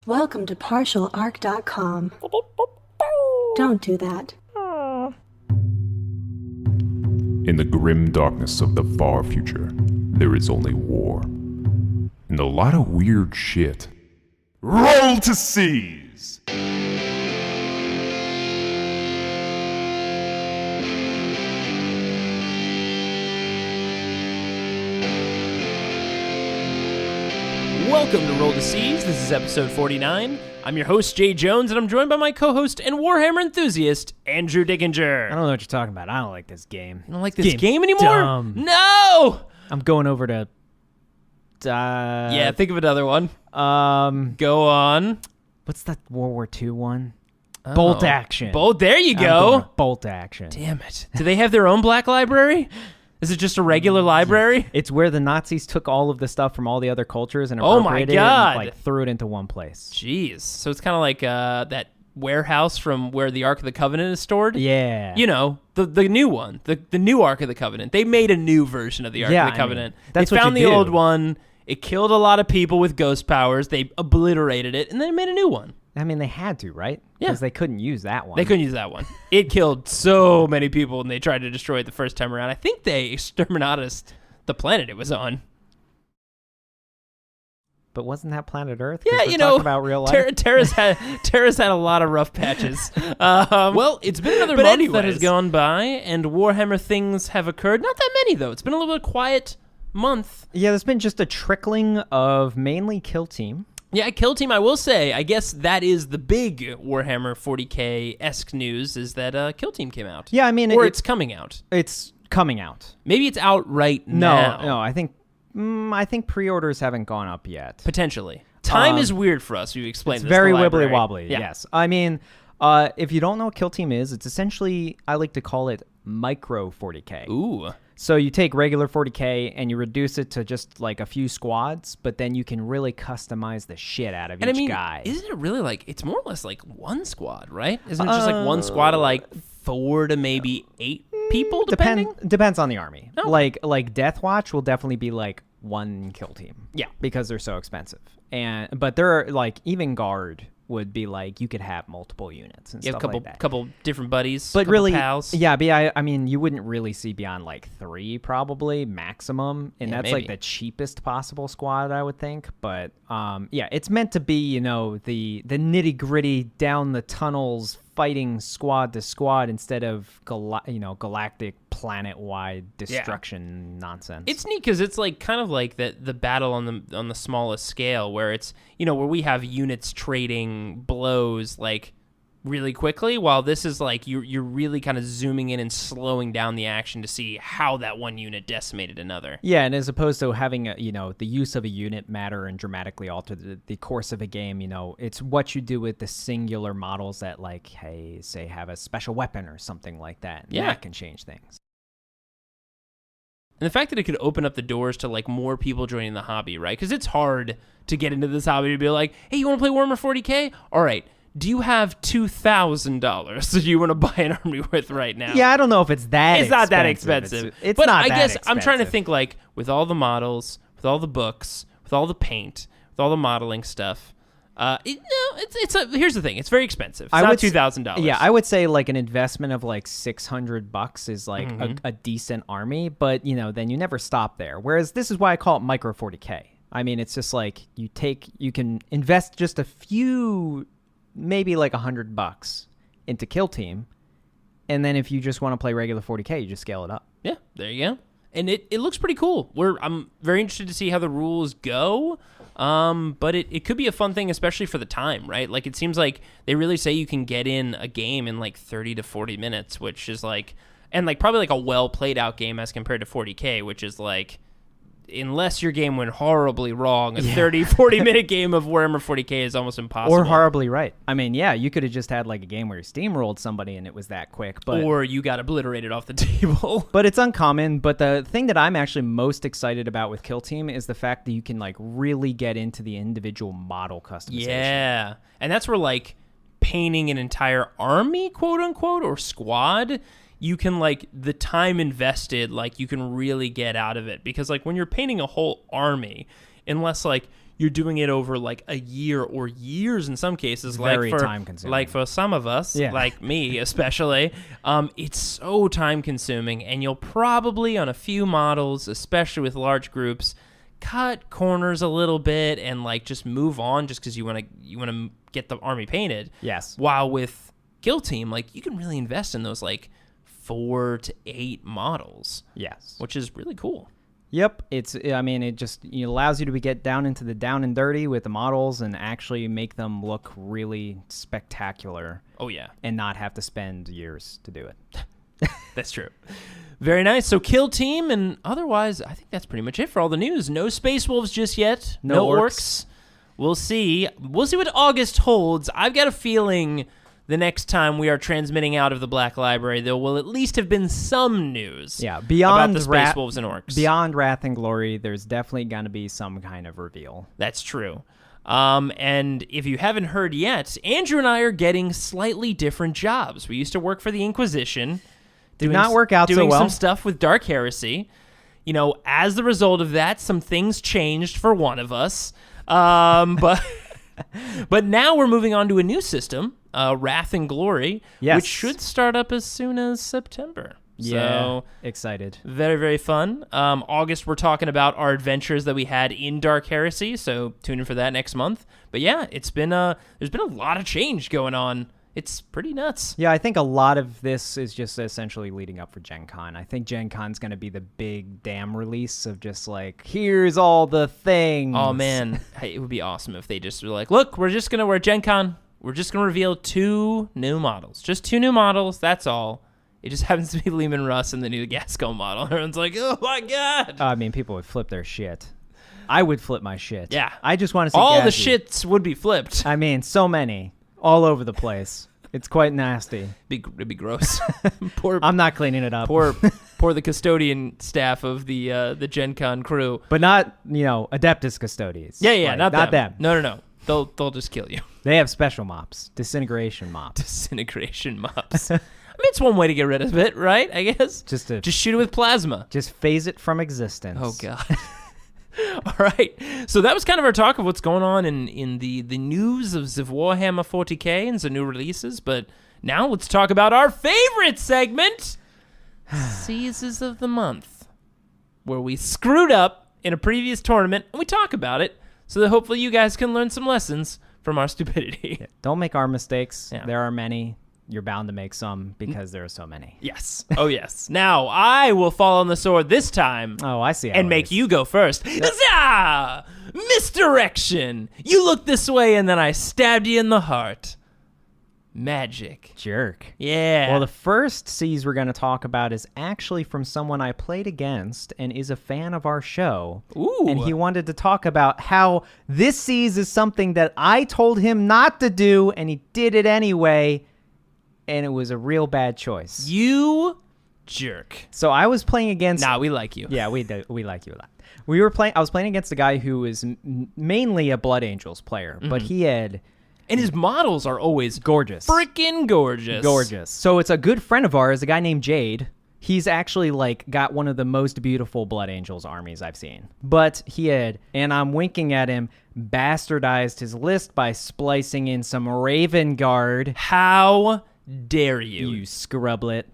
Welcome to partialarc.com. Don't do that. In the grim darkness of the far future, there is only war. And a lot of weird shit. Roll to seize! Welcome to Roll to Seize. This is episode 49. I'm your host, Jay Jones, and I'm joined by my co-host and Warhammer enthusiast, Andrew Dickinger. I don't know what you're talking about. I don't like this game. You don't like this game anymore? Dumb. No! I'm going over to... yeah, think of another one. Um, Go on. What's that World War II one? Oh. Bolt Action. There you I'm going go. to Bolt Action. Damn it. Do they have their own black library? Is it just a regular library? It's where the Nazis took all of the stuff from all the other cultures and Oh my appropriated it God. and threw it into one place. Jeez. So it's kind of like that warehouse from where the Ark of the Covenant is stored? Yeah. You know, the new one, the new Ark of the Covenant. They made a new version of the Ark of the Covenant. That's they what found you the do. old one. It killed a lot of people with ghost powers. They obliterated it, and then made a new one. I mean, they had to, right? Yeah. Because they couldn't use that one. They couldn't use that one. It killed so many people, and they tried to destroy it the first time around. I think they exterminated the planet it was on. But wasn't that planet Earth? 'Cause Yeah, we're you know, talking about real life. Terra's had a lot of rough patches. Well, it's been another month that has anyways. gone by, and Warhammer things have occurred. Not that many, though. It's been a little bit quiet month. Yeah, there's been just a trickling of mainly Kill Team. Yeah, Kill Team, I will say, I guess that is the big Warhammer 40K-esque news, is that Kill Team came out. Yeah, I mean... Or it's coming out. It's coming out. Maybe it's out right now. No, I think pre-orders haven't gone up yet. Potentially. Time is weird for us. We've explained It's this. very in the library. wibbly-wobbly, Yeah. yes. I mean, if you don't know what Kill Team is, it's essentially, I like to call it micro 40K. Ooh. So you take regular 40K and you reduce it to just like a few squads, but then you can really customize the shit out of each guy. Isn't it really like, it's more or less like one squad, right? Isn't it just like one squad of like 4 to maybe 8 people, depending? Depends on the army. Oh. Like Death Watch will definitely be like one kill team. Yeah. Because they're so expensive. But there are like, even Guard would be like, you could have multiple units and You have stuff like that. couple different buddies, But couple really, pals. yeah, but I mean, you wouldn't really see beyond like 3 probably maximum, and Yeah, that's maybe. like the cheapest possible squad, I would think. But yeah, it's meant to be, you know, the nitty gritty down the tunnels fighting squad to squad instead of galactic planet wide destruction nonsense. It's neat because it's like kind of like the battle on the smallest scale, where it's, you know, where we have units trading blows like really quickly, while this is like you're really kind of zooming in and slowing down the action to see how that one unit decimated another. Yeah, and as opposed to having the use of a unit matter and dramatically alter the course of a game, you know, it's what you do with the singular models that, like, hey, say have a special weapon or something like that. Yeah. That can change things. And the fact that it could open up the doors to like more people joining the hobby, right? Because it's hard to get into this hobby to be like, hey, you want to play Warhammer 40K? All right. Do you have $2,000 that you want to buy an army with right now? Yeah, I don't know if it's that It's not that expensive. It's but not I that guess expensive. I'm trying to think, like, with all the models, with all the books, with all the paint, with all the modeling stuff. Here's the thing. It's very expensive. It's not $2,000. Yeah, I would say like an investment of like $600 is like a decent army, but you know, then you never stop there. Whereas this is why I call it micro 40K. I mean, it's just like you can invest just a few, maybe like $100 into Kill Team, and then if you just want to play regular 40K, you just scale it up. Yeah, there you go. And it looks pretty cool. I'm very interested to see how the rules go. But it could be a fun thing, especially for the time, right? Like, it seems like they really say you can get in a game in like 30 to 40 minutes, which is like, and like probably like a well played out game as compared to 40K, which is like, unless your game went horribly wrong, a 30, 40-minute game of Warhammer 40K is almost impossible. Or horribly right. I mean, yeah, you could have just had like a game where you steamrolled somebody and it was that quick. But or you got obliterated off the table. But it's uncommon. But the thing that I'm actually most excited about with Kill Team is the fact that you can like really get into the individual model customization. Yeah. And that's where like painting an entire army, quote unquote, or squad, you can like the time invested, like you can really get out of it, because like when you're painting a whole army, unless like you're doing it over like a year or years in some cases. Very time-consuming. Like for some of us, like me especially, it's so time-consuming, and you'll probably on a few models, especially with large groups, cut corners a little bit and like just move on just because you want to get the army painted. Yes. While with Kill Team, like you can really invest in those like 4 to 8 models. Yes. Which is really cool. Yep, it just allows you to get down into the down and dirty with the models and actually make them look really spectacular. Oh yeah, and not have to spend years to do it. That's true. Very nice. So Kill Team, and otherwise, I think that's pretty much it for all the news. No Space Wolves just yet. No orcs. We'll see. We'll see what August holds. I've got a feeling the next time we are transmitting out of the Black Library, there will at least have been some news beyond about the Space Wolves and Orcs. Beyond Wrath and Glory, there's definitely going to be some kind of reveal. That's true. And if you haven't heard yet, Andrew and I are getting slightly different jobs. We used to work for the Inquisition. Did not work out so well. Doing some stuff with Dark Heresy. As the result of that, some things changed for one of us. But now we're moving on to a new system, Wrath and Glory, which should start up as soon as September. Yeah, so, excited. Very, very fun. August, we're talking about our adventures that we had in Dark Heresy, so tune in for that next month. But yeah, there's been a lot of change going on. It's pretty nuts. Yeah, I think a lot of this is just essentially leading up for Gen Con. I think Gen Con's going to be the big damn release of just like, here's all the things. Oh, man. It would be awesome if they just were like, look, we're at Gen Con. We're just going to reveal 2 new models. Just 2 new models. That's all. It just happens to be Lehman Russ and the new Gascon model. Everyone's like, oh, my God. I mean, people would flip their shit. I would flip my shit. Yeah. I just want to see all Gazzy. The shits would be flipped. I mean, so many. All over the place. It's quite nasty. It'd be gross. I'm not cleaning it up. Poor the custodian staff of the Gen Con crew. But not, Adeptus custodians. Yeah, like, not them. No. They'll just kill you. They have special mops. Disintegration mops. Disintegration mops. I mean, it's one way to get rid of it, right? I guess. Just shoot it with plasma. Just phase it from existence. Oh, God. All right. So that was kind of our talk of what's going on in the news of Warhammer 40k and the new releases. But now let's talk about our favorite segment, Seizes of the Month, where we screwed up in a previous tournament and we talk about it so that hopefully you guys can learn some lessons from our stupidity. Yeah, don't make our mistakes. Yeah. There are many. You're bound to make some because there are so many. Yes. Oh, yes. Now, I will fall on the sword this time. Oh, I see. And make you go first. Huzzah! Misdirection! You looked this way and then I stabbed you in the heart. Magic. Jerk. Yeah. Well, the first C's we're going to talk about is actually from someone I played against and is a fan of our show. Ooh. And he wanted to talk about how this C's is something that I told him not to do, and he did it anyway. And it was a real bad choice. You jerk. So I was playing against... Nah, we like you. Yeah, we like you a lot. I was playing against a guy who was mainly a Blood Angels player, but he had... And his models are always... gorgeous. Freaking gorgeous. Gorgeous. So it's a good friend of ours, a guy named Jade. He's actually, got one of the most beautiful Blood Angels armies I've seen. But he had, and I'm winking at him, bastardized his list by splicing in some Raven Guard. How dare you? You scrublet.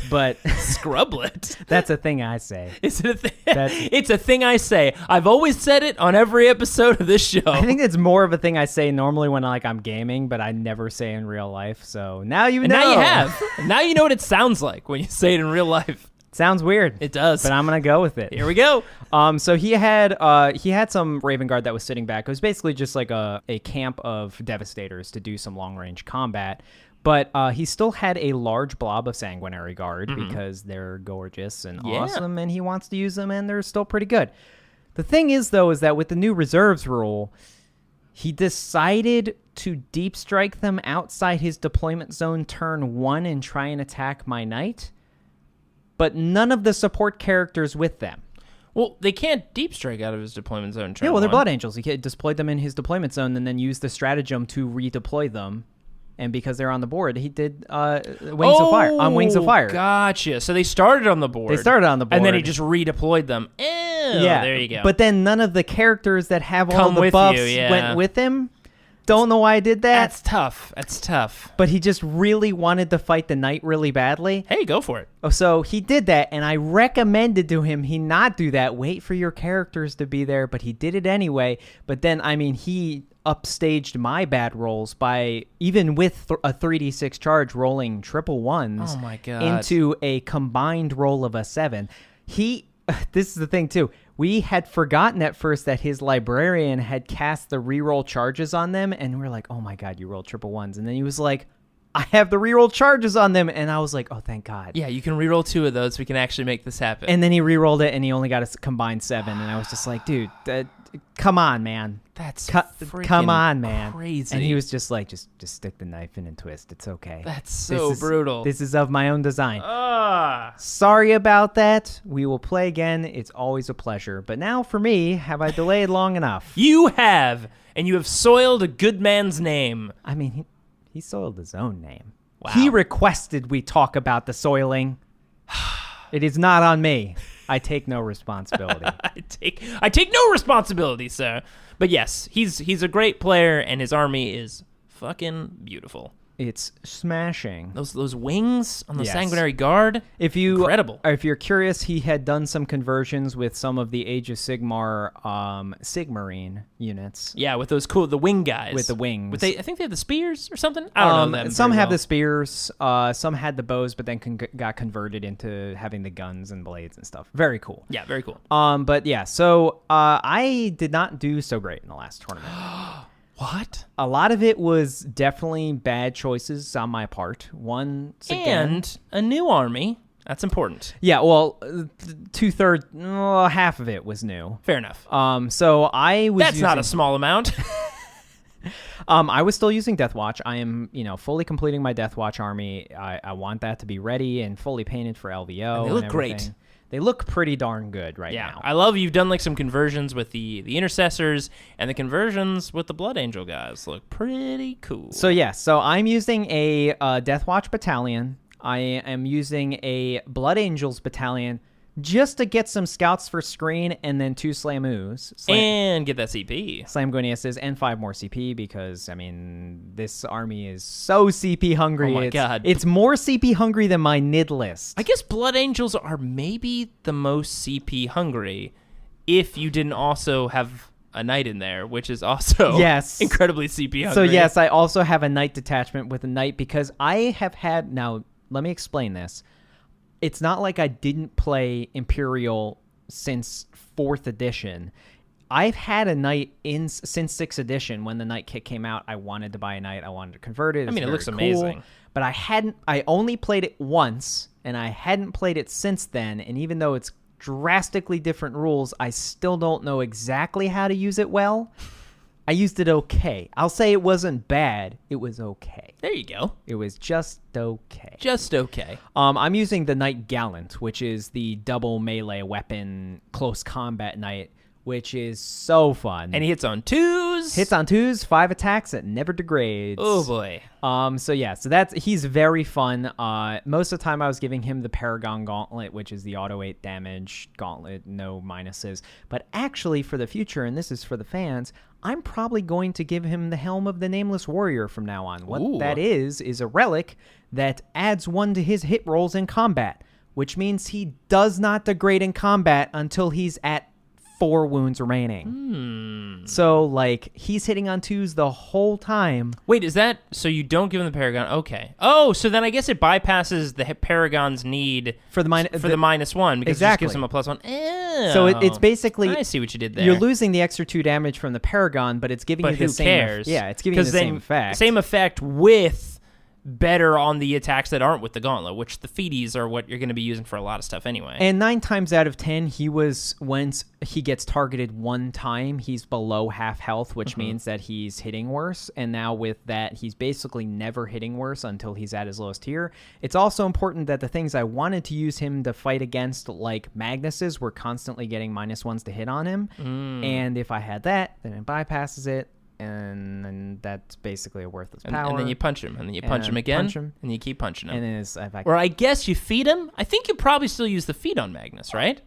But scrublet? That's a thing I say. Is it a thing? It's a thing I say. I've always said it on every episode of this show. I think it's more of a thing I say normally when I'm gaming, but I never say in real life. So now you know. Now you have. Now you know what it sounds like when you say it in real life. Sounds weird. It does. But I'm going to go with it. Here we go. So he had some Raven Guard that was sitting back. It was basically just like a camp of Devastators to do some long-range combat. But he still had a large blob of Sanguinary Guard because they're gorgeous and awesome, and he wants to use them, and they're still pretty good. The thing is, though, is that with the new reserves rule, he decided to deep strike them outside his deployment zone turn 1 and try and attack my knight, but none of the support characters with them. Well, they can't deep strike out of his deployment zone turn 1. Yeah, well, they're Blood Angels. He deployed them in his deployment zone and then used the stratagem to redeploy them. And because they're on the board, he did Wings of Fire. On Wings of Fire. Gotcha. So they started on the board. And then he just redeployed them. Yeah, there you go. But then none of the characters that have all Come the with buffs you, yeah. went with him. Don't know why I did that. That's tough. But he just really wanted to fight the knight really badly. Hey, go for it. Oh, so he did that, and I recommended to him he not do that. Wait for your characters to be there, but he did it anyway. But then, I mean, he upstaged my bad rolls by, even with a 3d6 charge, rolling triple ones Oh my God. into a combined roll of a 7. This is the thing, too. We had forgotten at first that his librarian had cast the reroll charges on them, and we were like, oh my God, you rolled triple ones. And then he was like, I have the reroll charges on them. And I was like, oh, thank God. Yeah, you can reroll 2 of those. We can actually make this happen. And then he rerolled it, and he only got a combined 7. And I was just like, dude, come on, man. That's Come on, man. crazy. And he was just like, just stick the knife in and twist. It's okay. That's so brutal. This is of my own design. Ah. Sorry about that. We will play again. It's always a pleasure. But now for me, have I delayed long enough? You have, and you have soiled a good man's name. I mean, he soiled his own name. Wow. He requested we talk about the soiling. It is not on me. I take no responsibility. I take no responsibility, sir. But yes, he's a great player, and his army is fucking beautiful. It's smashing. Those wings on the Yes. Sanguinary Guard, incredible. If you're curious, he had done some conversions with some of the Age of Sigmar Sigmarine units. Yeah, with the wing guys. With the wings. I think they have the spears or something. I don't know them Some very have well. the spears, some had the bows, but then got converted into having the guns and blades and stuff. Very cool. Yeah, very cool. But yeah, so I did not do so great in the last tournament. What? A lot of it was definitely bad choices on my part. And a new army. That's important. Yeah, well, 2/3, half of it was new. Fair enough. So I was. That's not a small amount. I was still using Deathwatch. I am, fully completing my Deathwatch army. I want that to be ready and fully painted for LVO. And they look everything. great. They look pretty darn good right Yeah, now. I love you've done like some conversions with the intercessors, and the conversions with the Blood Angel guys look pretty cool. So I'm using a Deathwatch battalion. I am using a Blood Angels battalion just to get some scouts for screen, and then 2 Slamoos. And get that CP. Slamgoniuses and 5 more CP, because, I mean, this army is so CP hungry. Oh my God. It's more CP hungry than my NID list. I guess Blood Angels are maybe the most CP hungry if you didn't also have a knight in there, which is also incredibly CP hungry. So yes, I also have a knight detachment with a knight, because I have had... Now, let me explain this. It's not like I didn't play Imperial since 4th edition. I've had a knight since 6th edition. When the knight kit came out, I wanted to buy a knight. I wanted to convert it. I mean, it looks cool, amazing. But I only played it once, and I hadn't played it since then. And even though it's drastically different rules, I still don't know exactly how to use it well. I used it okay. I'll say it wasn't bad. It was okay. There you go. It was just okay. Just okay. I'm using the Knight Gallant, which is the double melee weapon close combat knight, which is so fun. And he hits on 2s. Hits on 2s, 5 attacks, it never degrades. Oh boy. So he's very fun. Most of the time I was giving him the Paragon Gauntlet, which is the auto 8 damage gauntlet, no minuses. But actually for the future, and this is for the fans, I'm probably going to give him the Helm of the Nameless Warrior from now on. What that is a relic that adds 1 to his hit rolls in combat, which means he does not degrade in combat until he's at 4 wounds remaining. So, he's hitting on 2s the whole time. Wait, is that... So you don't give him the Paragon? Okay. Oh, so then I guess it bypasses the Paragon's need... For the -1, because it just gives him a +1. Oh. So it's basically... I see what you did there. You're losing the extra 2 damage from the Paragon, but it's giving you the same... cares? Yeah, it's giving you the same effect. Same effect with... better on the attacks that aren't with the gauntlet, which the feeties are what you're going to be using for a lot of stuff anyway. And 9 times out of 10, once he gets targeted 1 time, he's below half health, which means that he's hitting worse. And now with that, he's basically never hitting worse until he's at his lowest tier. It's also important that the things I wanted to use him to fight against, like Magnus's, were constantly getting -1s to hit on him. And if I had that, then it bypasses it. and then that's basically a worthless And, power. and then you punch him, and then you punch him again, and you keep punching him. And then it's, if I, or I guess you feed him. I think you probably still use the feed on Magnus, right?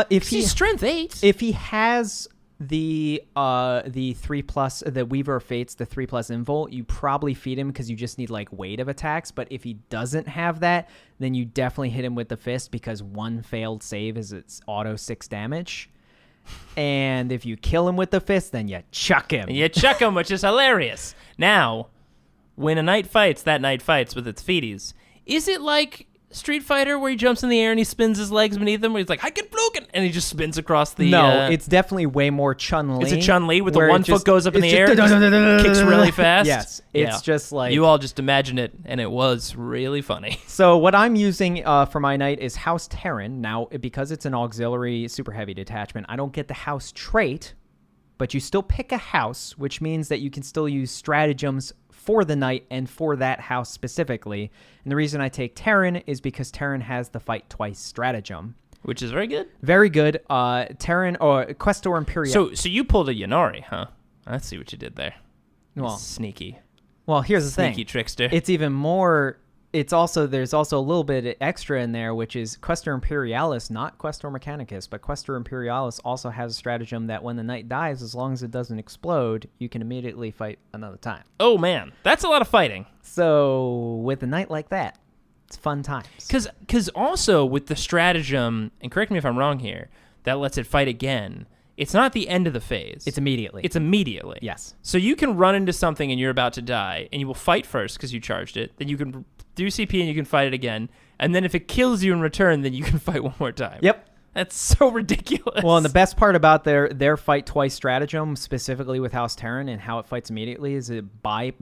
if He's strength 8. if he has the 3+, the Weaver of Fates, the 3+ invul, you probably feed him because you just need like weight of attacks. But if he doesn't have that, then you definitely hit him with the fist because one failed save is its auto 6 damage. And if you kill him with the fist, then you chuck him. You chuck him, which is hilarious. Now, when a knight fights, that knight fights with its feeties. Is it like Street Fighter where he jumps in the air and he spins his legs beneath him where he's like, I can Floken, and he just spins across the... No, it's definitely way more Chun-Li. It's a Chun-Li with the where one foot goes up in the air, kicks really fast. Yes, it's just like... You all just imagine it, and it was really funny. So what I'm using for my knight is House Terran. Now, because it's an auxiliary super heavy detachment, I don't get the House Trait, but you still pick a house, which means that you can still use stratagems for the knight and for that house specifically. And the reason I take Terran is because Terran has the fight twice stratagem. Which is very good. Very good. Terran or Questor Imperial. So you pulled a Yanari, huh? I see what you did there. Well, Sneaky. Well, here's the thing. Sneaky trickster. It's even more... There's also a little bit extra in there, which is Questor Imperialis, not Questor Mechanicus, but Questor Imperialis also has a stratagem that when the knight dies, as long as it doesn't explode, you can immediately fight another time. Oh, man. That's a lot of fighting. So with a knight like that, it's fun times. Because also with the stratagem, and correct me if I'm wrong here, that lets it fight again, it's not the end of the phase. It's immediately. It's immediately. Yes. So you can run into something and you're about to die, and you will fight first because you charged it. Then you can do CP and you can fight it again. And then if it kills you in return, then you can fight one more time. Yep. That's so ridiculous. Well, and the best part about their fight twice stratagem, specifically with House Terran and how it fights immediately, is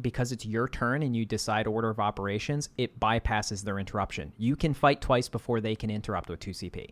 because it's your turn and you decide order of operations, it bypasses their interruption. You can fight twice before they can interrupt with 2 CP.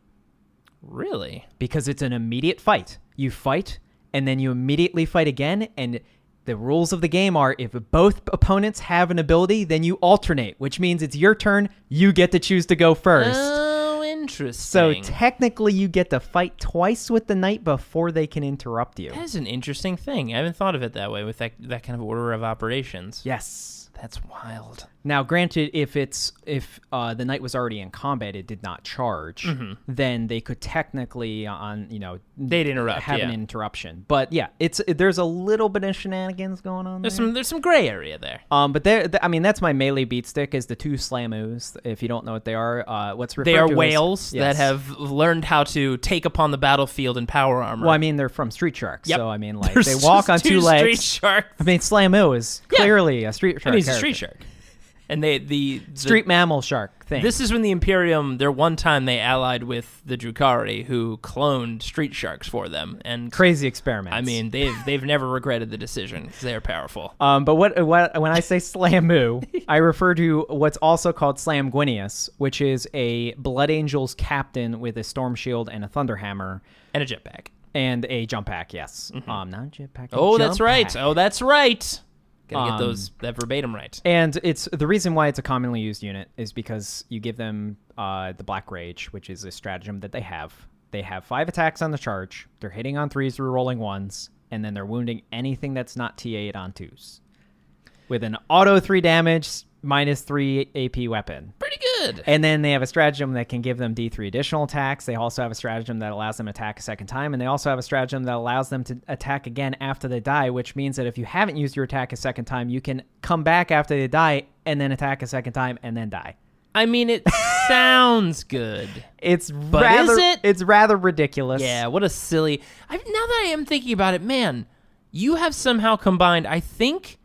Really? Because it's an immediate fight. You fight, and then you immediately fight again, and the rules of the game are if both opponents have an ability, then you alternate, which means it's your turn, you get to choose to go first. Oh, interesting. So technically you get to fight twice with the knight before they can interrupt you. That is an interesting thing. I haven't thought of it that way with that kind of order of operations. Yes. That's wild. Now, granted, if the knight was already in combat, it did not charge, then they could technically they'd interrupt, have an interruption. But yeah, there's a little bit of shenanigans going on. There's some gray area there. But that's my melee beat stick is the 2 Slamus. If you don't know what they are, they are whales that have learned how to take upon the battlefield in power armor. Well, I mean they're from Street Shark, yep. so I mean like they walk on 2 legs. Street Shark. I mean Slamu is clearly a Street Shark. He's a street shark. And the street mammal shark thing. This is when the Imperium, one time they allied with the Drukhari, who cloned street sharks for them, and crazy experiments. I mean, they've never regretted the decision because they are powerful. But what when I say Slamu, I refer to what's also called Slamguinius, which is a Blood Angels captain with a storm shield and a thunderhammer and a jetpack and a jump pack. Yes, not a jetpack. Oh, that's right. Oh, that's right. Gotta get that verbatim right. And it's the reason why it's a commonly used unit is because you give them the Black Rage, which is a stratagem that they have. They have 5 attacks on the charge. They're hitting on 3s through rolling 1s, and then they're wounding anything that's not TA8 on 2s. With an auto 3 damage, -3 AP weapon. Pretty good. And then they have a stratagem that can give them D3 additional attacks. They also have a stratagem that allows them to attack a second time. And they also have a stratagem that allows them to attack again after they die, which means that if you haven't used your attack a second time, you can come back after they die and then attack a second time and then die. I mean, it sounds good. Is it? It's rather ridiculous. Yeah, what a silly... now that I am thinking about it, man, you have somehow combined, I think,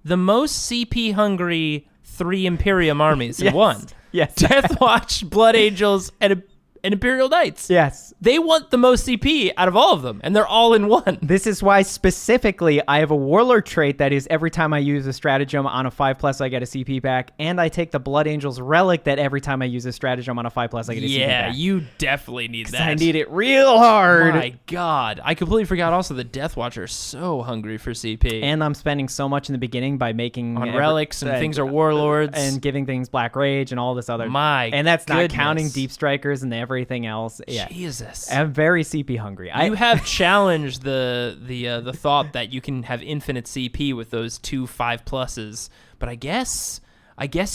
the most CP-hungry 3 Imperium armies in one. Yes. Death Watch, Blood Angels, and Imperial Knights. Yes. They want the most CP out of all of them, and they're all in one. This is why specifically I have a Warord trait that is every time I use a stratagem on a 5+ I get a CP back, and I take the Blood Angels relic that every time I use a stratagem on a 5+ I get a CP back. Yeah, you definitely need that. I need it real hard. My God. I completely forgot also the Death Watch are so hungry for CP. And I'm spending so much in the beginning by making... on relics and things are warlords. And giving things Black Rage and all this other... My And that's not goodness. counting Deep Strikers and the everything else. Yeah. Jesus. I'm very CP hungry. You have challenged the thought that you can have infinite CP with those 2 5+s, but I guess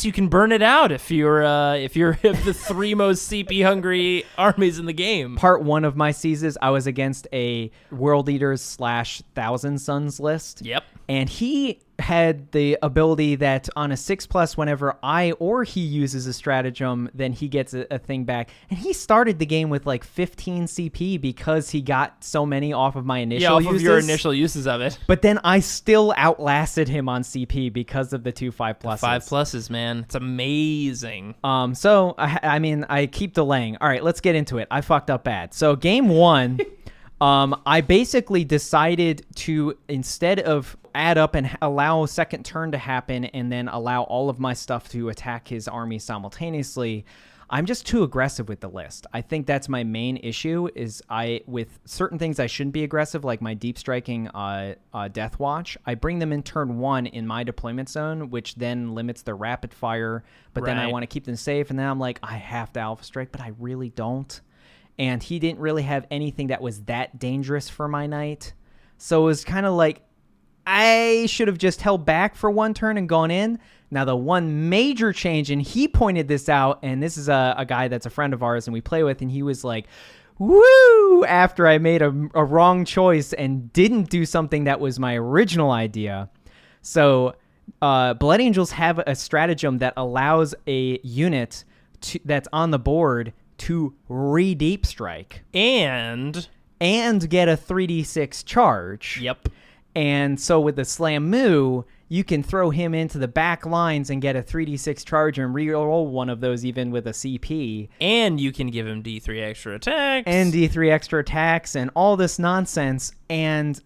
you can burn it out if you're the 3 most CP hungry armies in the game. Part 1 of my seizes, I was against a World Eaters / Thousand Suns list. Yep. And he had the ability that on a 6+, whenever I or he uses a stratagem, then he gets a thing back. And he started the game with like 15 CP because he got so many off of my initial uses. Of your initial uses of it. But then I still outlasted him on CP because of the 2 5+. 5+, man. It's amazing. So, I mean, I keep delaying. All right, let's get into it. I fucked up bad. So game 1... I basically decided to, instead of add up and allow second turn to happen and then allow all of my stuff to attack his army simultaneously, I'm just too aggressive with the list. I think that's my main issue is with certain things I shouldn't be aggressive, like my deep striking Death Watch. I bring them in turn 1 in my deployment zone, which then limits their rapid fire, but then I want to keep them safe, and then I'm like, I have to Alpha Strike, but I really don't. And he didn't really have anything that was that dangerous for my knight. So it was kind of like, I should have just held back for 1 turn and gone in. Now, the one major change, and he pointed this out, and this is a guy that's a friend of ours and we play with, and he was like, woo, after I made a wrong choice and didn't do something that was my original idea. So Blood Angels have a stratagem that allows a unit that's on the board to re-deep strike and get a 3d6 charge. Yep. And so with the Slam Moo, you can throw him into the back lines and get a 3d6 charge and re-roll one of those even with a CP. And you can give him D3 extra attacks. And D3 extra attacks and all this nonsense. And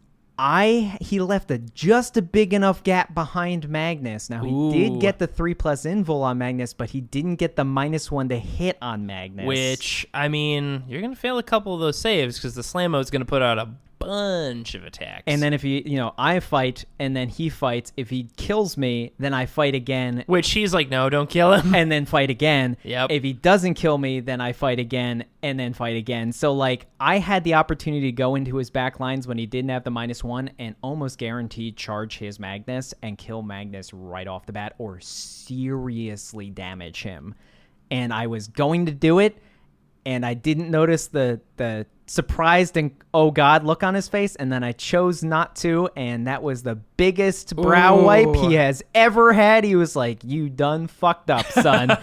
he left just a big enough gap behind Magnus. Now, he did get the 3+ invul on Magnus, but he didn't get the -1 to hit on Magnus. Which, I mean, you're going to fail a couple of those saves because the Slammo is going to put out a bunch of attacks. And then if I fight and then he fights, if he kills me, then I fight again. Which he's like, no, don't kill him. And then fight again. Yep. If he doesn't kill me, then I fight again and then fight again. So, like, I had the opportunity to go into his back lines when he didn't have the -1 and almost guaranteed charge his Magnus and kill Magnus right off the bat or seriously damage him. And I was going to do it, and I didn't notice the surprised and oh god look on his face, and then I chose not to, and that was the biggest brow wipe he has ever had. He was like, you done fucked up, son.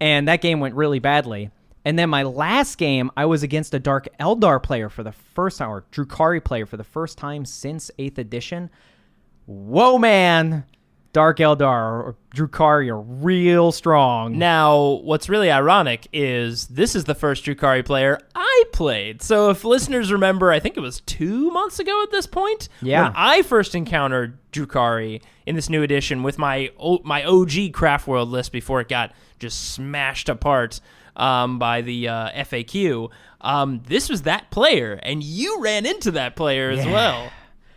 And that game went really badly. And then my last game, I was against a Dark Eldar player for the first time, or Drukhari player for the first time since 8th edition. Whoa, man. Dark Eldar or Drukhari are real strong. Now, what's really ironic is this is the first Drukhari player I played. So if listeners remember, I think it was 2 months ago at this point, yeah, when I first encountered Drukhari in this new edition with my OG Craft World list before it got just smashed apart by the FAQ. This was that player, and you ran into that player as well.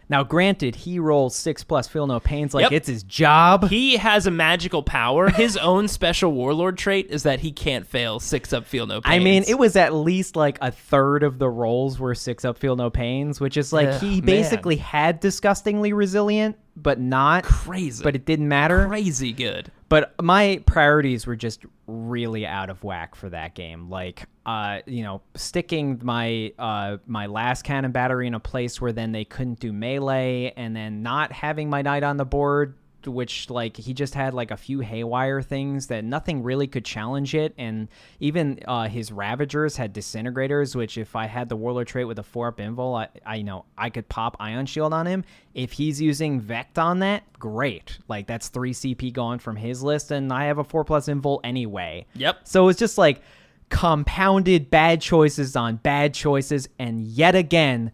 Now, granted, he rolls 6+, feel no pains like it's his job. He has a magical power. His own special Warord trait is that he can't fail 6-up, feel no pains. I mean, it was at least like a third of the rolls were 6-up, feel no pains, which is like he basically had disgustingly resilient, but not crazy. But it didn't matter. Crazy good. But my priorities were just really out of whack for that game. Like, sticking my my last cannon battery in a place where then they couldn't do melee, and then not having my knight on the board, which, like, he just had like a few haywire things that nothing really could challenge it. And even his Ravagers had Disintegrators, which if I had the Warlord trait with a 4-up invul, I could pop Ion Shield on him. If he's using Vect on that, great. Like, that's 3 CP gone from his list, and I have a 4+ invul anyway. Yep. So it's just like compounded bad choices on bad choices, and yet again,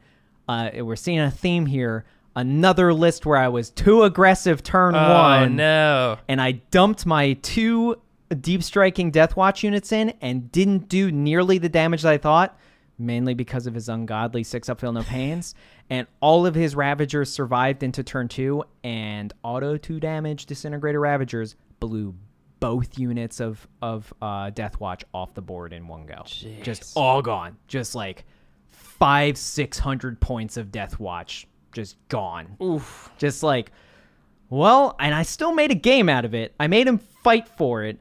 we're seeing a theme here. Another list where I was too aggressive turn 1. Oh, no. And I dumped my 2 deep striking Death Watch units in and didn't do nearly the damage that I thought, mainly because of his ungodly 6-up, feel no pains. And all of his Ravagers survived into turn 2, and auto 2 damage Disintegrator Ravagers blew both units of Death Watch off the board in one go. Jeez. Just all gone. Just like 500-600 points of Death Watch just gone. Oof. Just like, well, and I still made a game out of it. I made him fight for it.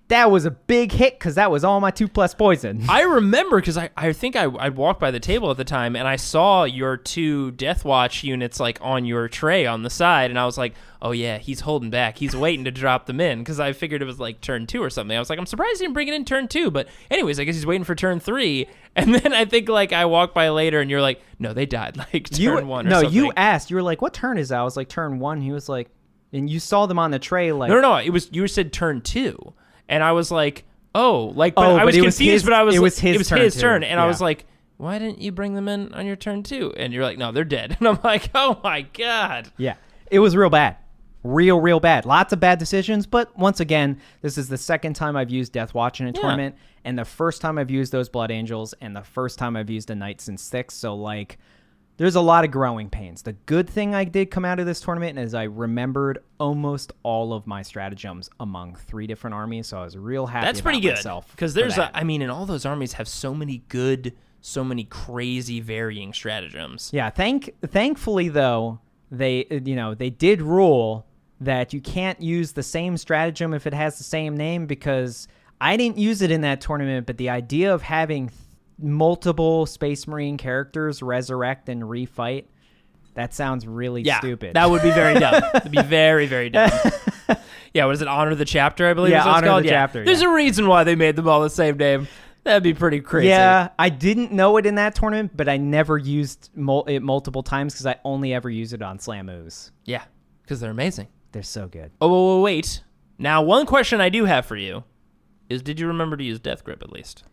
That was a big hit because that was all my 2+ poison. I remember because I think I walked by the table at the time and I saw your 2 Death Watch units like on your tray on the side, and I was like, oh yeah, he's holding back. He's waiting to drop them in because I figured it was like turn 2 or something. I was like, I'm surprised he didn't bring it in turn 2, but anyways, I guess he's waiting for turn 3. And then I think like I walked by later and you're like, no, they died like turn 1 or no, something. you asked. You were like, what turn is that? I was like, turn 1. He was like, and you saw them on the tray like. No, it was, you said turn 2. And I was like, oh, like, but I was it confused, was his, but I was, it was his turn. And I Yeah. was like, why didn't you bring them in on your turn 2? And you're like, no, they're dead. And I'm like, oh my God. Yeah, it was real bad. Real bad. Lots of bad decisions, but once again, this is the second time I've used Death Watch in a tournament, and the first time I've used those Blood Angels, and the first time I've used a Knight since 6, so like, there's a lot of growing pains. The good thing I did come out of this tournament is I remembered almost all of my stratagems among 3 different armies, so I was real happy That's pretty about good. myself. Because there's, and all those armies have so many good, so many crazy varying stratagems. Yeah, thankfully, though, they did rule that you can't use the same stratagem if it has the same name, because I didn't use it in that tournament, but the idea of having multiple Space Marine characters resurrect and refight, that sounds really stupid. That would be very dumb. It'd be very, very dumb. Yeah, what is it? Honor the Chapter, I believe. Yeah, is what it's Honor called? the Chapter. There's a reason why they made them all the same name. That'd be pretty crazy. Yeah, I didn't know it in that tournament, but I never used it multiple times because I only ever use it on Slamoos. Yeah, because they're amazing. They're so good. Oh, wait. Now, one question I do have for you is, did you remember to use Death Grip at least?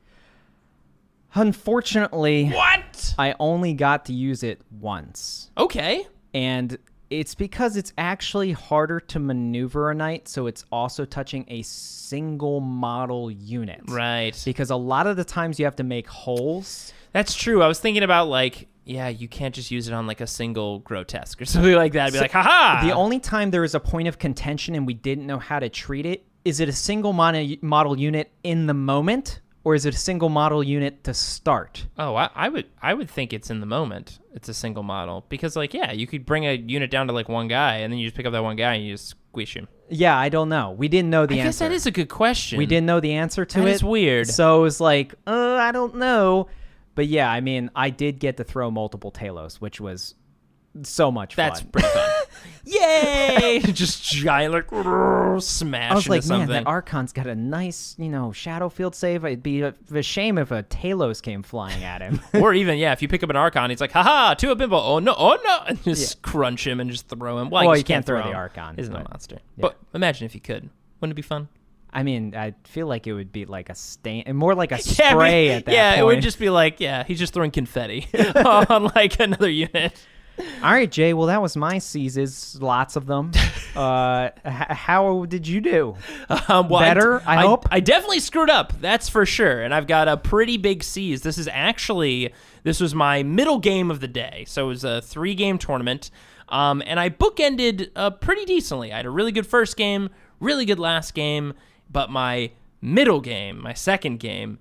Unfortunately, What? I only got to use it once. Okay. And it's because it's actually harder to maneuver a Knight, so it's also touching a single model unit. Right. Because a lot of the times you have to make holes. That's true. I was thinking about, like, yeah, you can't just use it on, like, a single grotesque or something like that. I'd be like, haha! The only time there was a point of contention and we didn't know how to treat it, is it a single model unit in the moment, or is it a single model unit to start? Oh, I would think it's in the moment. It's a single model. Because, like, yeah, you could bring a unit down to, like, one guy, and then you just pick up that one guy and you just squish him. Yeah, I don't know. We didn't know the answer. I guess that is a good question. We didn't know the answer to it. That is weird. So it was like, I don't know. But yeah, I mean, I did get to throw multiple Talos, which was so much fun. That's pretty fun. Yay! Just giant, like, smash I was into like, something. man, that Archon's got a nice, shadow field save. It'd be a shame if a Talos came flying at him. Or even, yeah, if you pick up an Archon, he's like, haha, to a bimbo. Oh, no. And just crunch him and just throw him. Well, I you guess can't throw him. the Archon, Isn't a but- monster. yeah. But imagine if you could. Wouldn't it be fun? I mean, I feel like it would be like a stain, and more like a Yeah, spray at that point. it would just be like, yeah, he's just throwing confetti on, like, another unit. All right, Jay. Well, that was my seizes. Lots of them. How did you do? Well, Better, I hope? I definitely screwed up. That's for sure. And I've got a pretty big seize. This was my middle game of the day. So it was a 3-game tournament. And I bookended pretty decently. I had a really good first game, really good last game, but my middle game, my second game,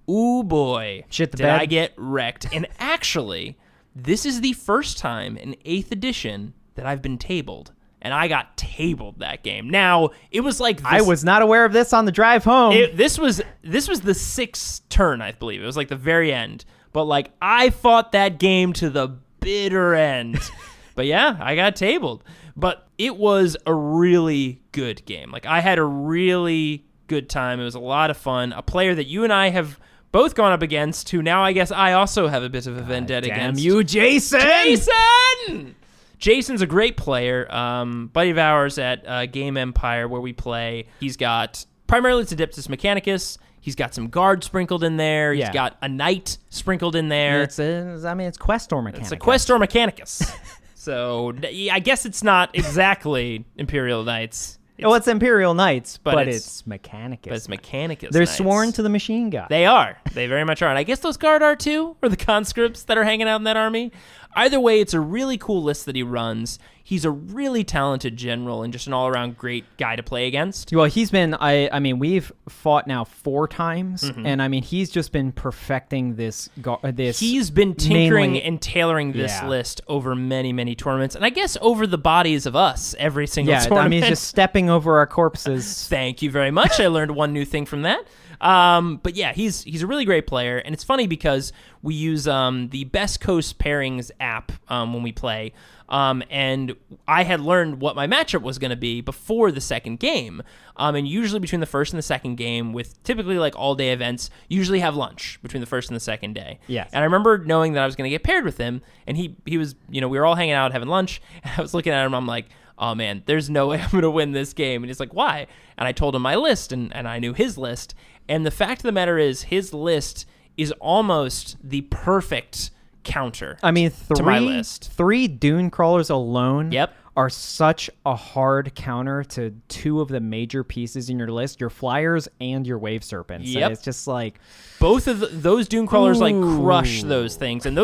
ooh boy, Shit the did bed. I get wrecked. And actually, this is the first time in 8th edition that I've been tabled. And I got tabled that game. Now, it was like this, I was not aware of this on the drive home. this was the 6th turn, I believe. It was like the very end. But like I fought that game to the bitter end. But yeah, I got tabled. But it was a really good game. Like I had a really good time. It was a lot of fun. A player that you and I have both gone up against, who now I guess I also have a bit of a vendetta Damn against. you, Jason! Jason's a great player. Buddy of ours at Game Empire, where we play. He's got primarily it's Adeptus Mechanicus. He's got some guard sprinkled in there. He's Yeah. got a knight sprinkled in there. It's Questor Mechanicus. It's a Questor Mechanicus. So I guess it's not exactly Imperial Knights. Well, it's Imperial Knights, but it's- it's Mechanicus. But it's Mechanicus. They're Knights. sworn to the machine god. They are. They very much are. And I guess those guard are too, or the conscripts that are hanging out in that army. Either way, it's a really cool list that he runs. he's a really talented general and just an all-around great guy to play against. Well, he's been, I mean, we've fought now 4 times, and I mean, he's just been perfecting this. He's been tinkering mainly, and tailoring this list over many, many tournaments, and I guess over the bodies of us every single tournament. I mean, he's just stepping over our corpses. Thank you very much. I learned one new thing from that. But yeah, he's a really great player, and it's funny because we use the Best Coast Pairings app when we play, and I had learned what my matchup was going to be before the second game, and usually between the first and the second game, with typically like all-day events, usually have lunch between the first and the second day. Yes. And I remember knowing that I was going to get paired with him, and he was, we were all hanging out having lunch, and I was looking at him, I'm like, oh man, there's no way I'm going to win this game. And he's like, why? And I told him my list, and I knew his list. And the fact of the matter is, his list is almost the perfect counter to my list. 3 Dune Crawlers alone Yep. are such a hard counter to 2 of the major pieces in your list, your Flyers and your Wave Serpents. Yep. And it's just like... Both of those Dune Crawlers like crush those things. And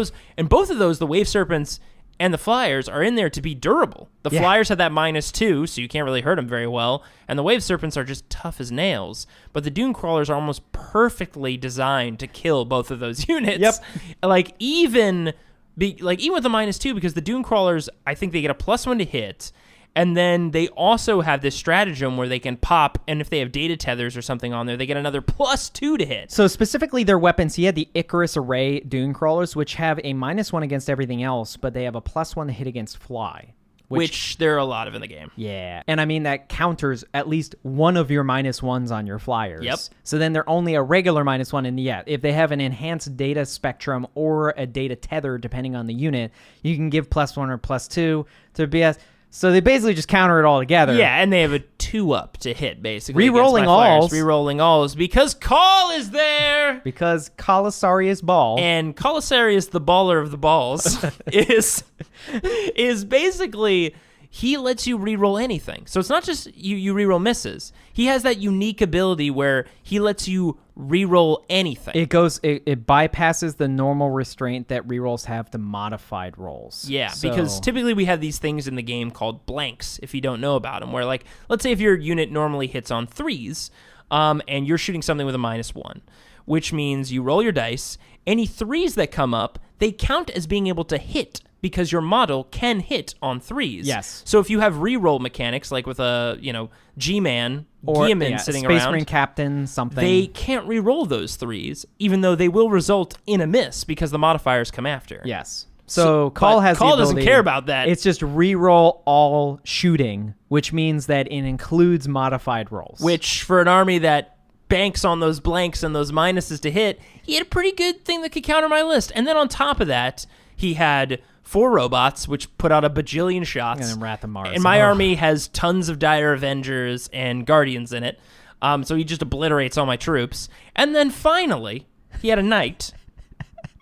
both of those, the Wave Serpents and the Flyers, are in there to be durable. The Flyers have that -2, so you can't really hurt them very well, and the Wave Serpents are just tough as nails. But the Dune Crawlers are almost perfectly designed to kill both of those units. Yep. Even with the -2, because the Dune Crawlers, I think they get a +1 to hit, and then they also have this stratagem where they can pop, and if they have data tethers or something on there, they get another +2 to hit. So specifically their weapons, he had the Icarus Array Dune Crawlers, which have a -1 against everything else, but they have a +1 to hit against fly. Which there are a lot of in the game. Yeah. And I mean, that counters at least one of your -1s on your Flyers. Yep. So then they're only a regular -1, and if they have an enhanced data spectrum or a data tether, depending on the unit, you can give +1 or +2 to BS. So they basically just counter it all together. Yeah, and they have a 2-up to hit, basically. Re-rolling alls. Re-rolling alls, because Call is there! Because Colisarius Ball. And Colisarius, the baller of the balls, is basically... He lets you re-roll anything. So it's not just you re-roll misses. He has that unique ability where he lets you re-roll anything. It bypasses the normal restraint that rerolls have to modified rolls. Yeah, because typically we have these things in the game called blanks, if you don't know about them, where, like, let's say if your unit normally hits on 3s, and you're shooting something with a -1, which means you roll your dice, any 3s that come up, they count as being able to hit, because your model can hit on 3s. Yes. So if you have reroll mechanics, like with a, G-Man, or Guilliman sitting Space around, Marine Captain, something. they can't reroll those 3s, even though they will result in a miss because the modifiers come after. Yes. So Call doesn't care about that. It's just reroll all shooting, which means that it includes modified rolls. Which, for an army that banks on those blanks and those minuses to hit, he had a pretty good thing that could counter my list. And then on top of that, he had 4 robots, which put out a bajillion shots. And Wrath of Mars. And my army has tons of Dire Avengers and Guardians in it. So he just obliterates all my troops. And then finally, he had a Knight,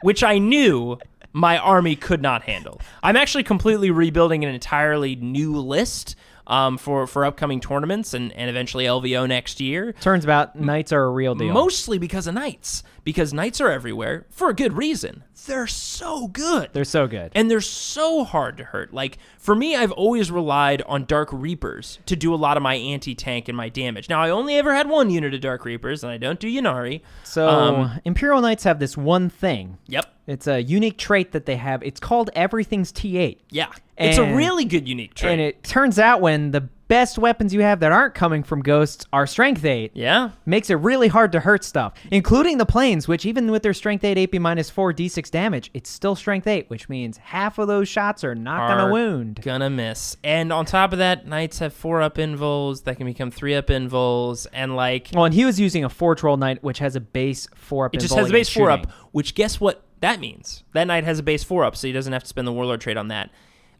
which I knew my army could not handle. I'm actually completely rebuilding an entirely new list for upcoming tournaments and eventually LVO next year. Turns out Knights are a real deal. Mostly because of Knights. Because Knights are everywhere for a good reason. They're so good. They're so good. And they're so hard to hurt. Like, for me, I've always relied on Dark Reapers to do a lot of my anti-tank and my damage. Now, I only ever had 1 unit of Dark Reapers, and I don't do Ynnari. So, Imperial Knights have this one thing. Yep. It's a unique trait that they have. It's called Everything's T8. Yeah. It's a really good unique trait. And it turns out when the best weapons you have that aren't coming from ghosts are Strength 8. Yeah. Makes it really hard to hurt stuff, including the planes, which even with their Strength 8 AP -4 D6 damage, it's still Strength 8, which means half of those shots are not going to wound. Gonna miss. And on top of that, Knights have 4-up invols that can become 3-up invols, and like... Well, and he was using a 4-troll Knight, which has a base 4-up invol. It just has a base 4-up, which guess what that means? That Knight has a base 4-up, so he doesn't have to spend the Warlord trait on that.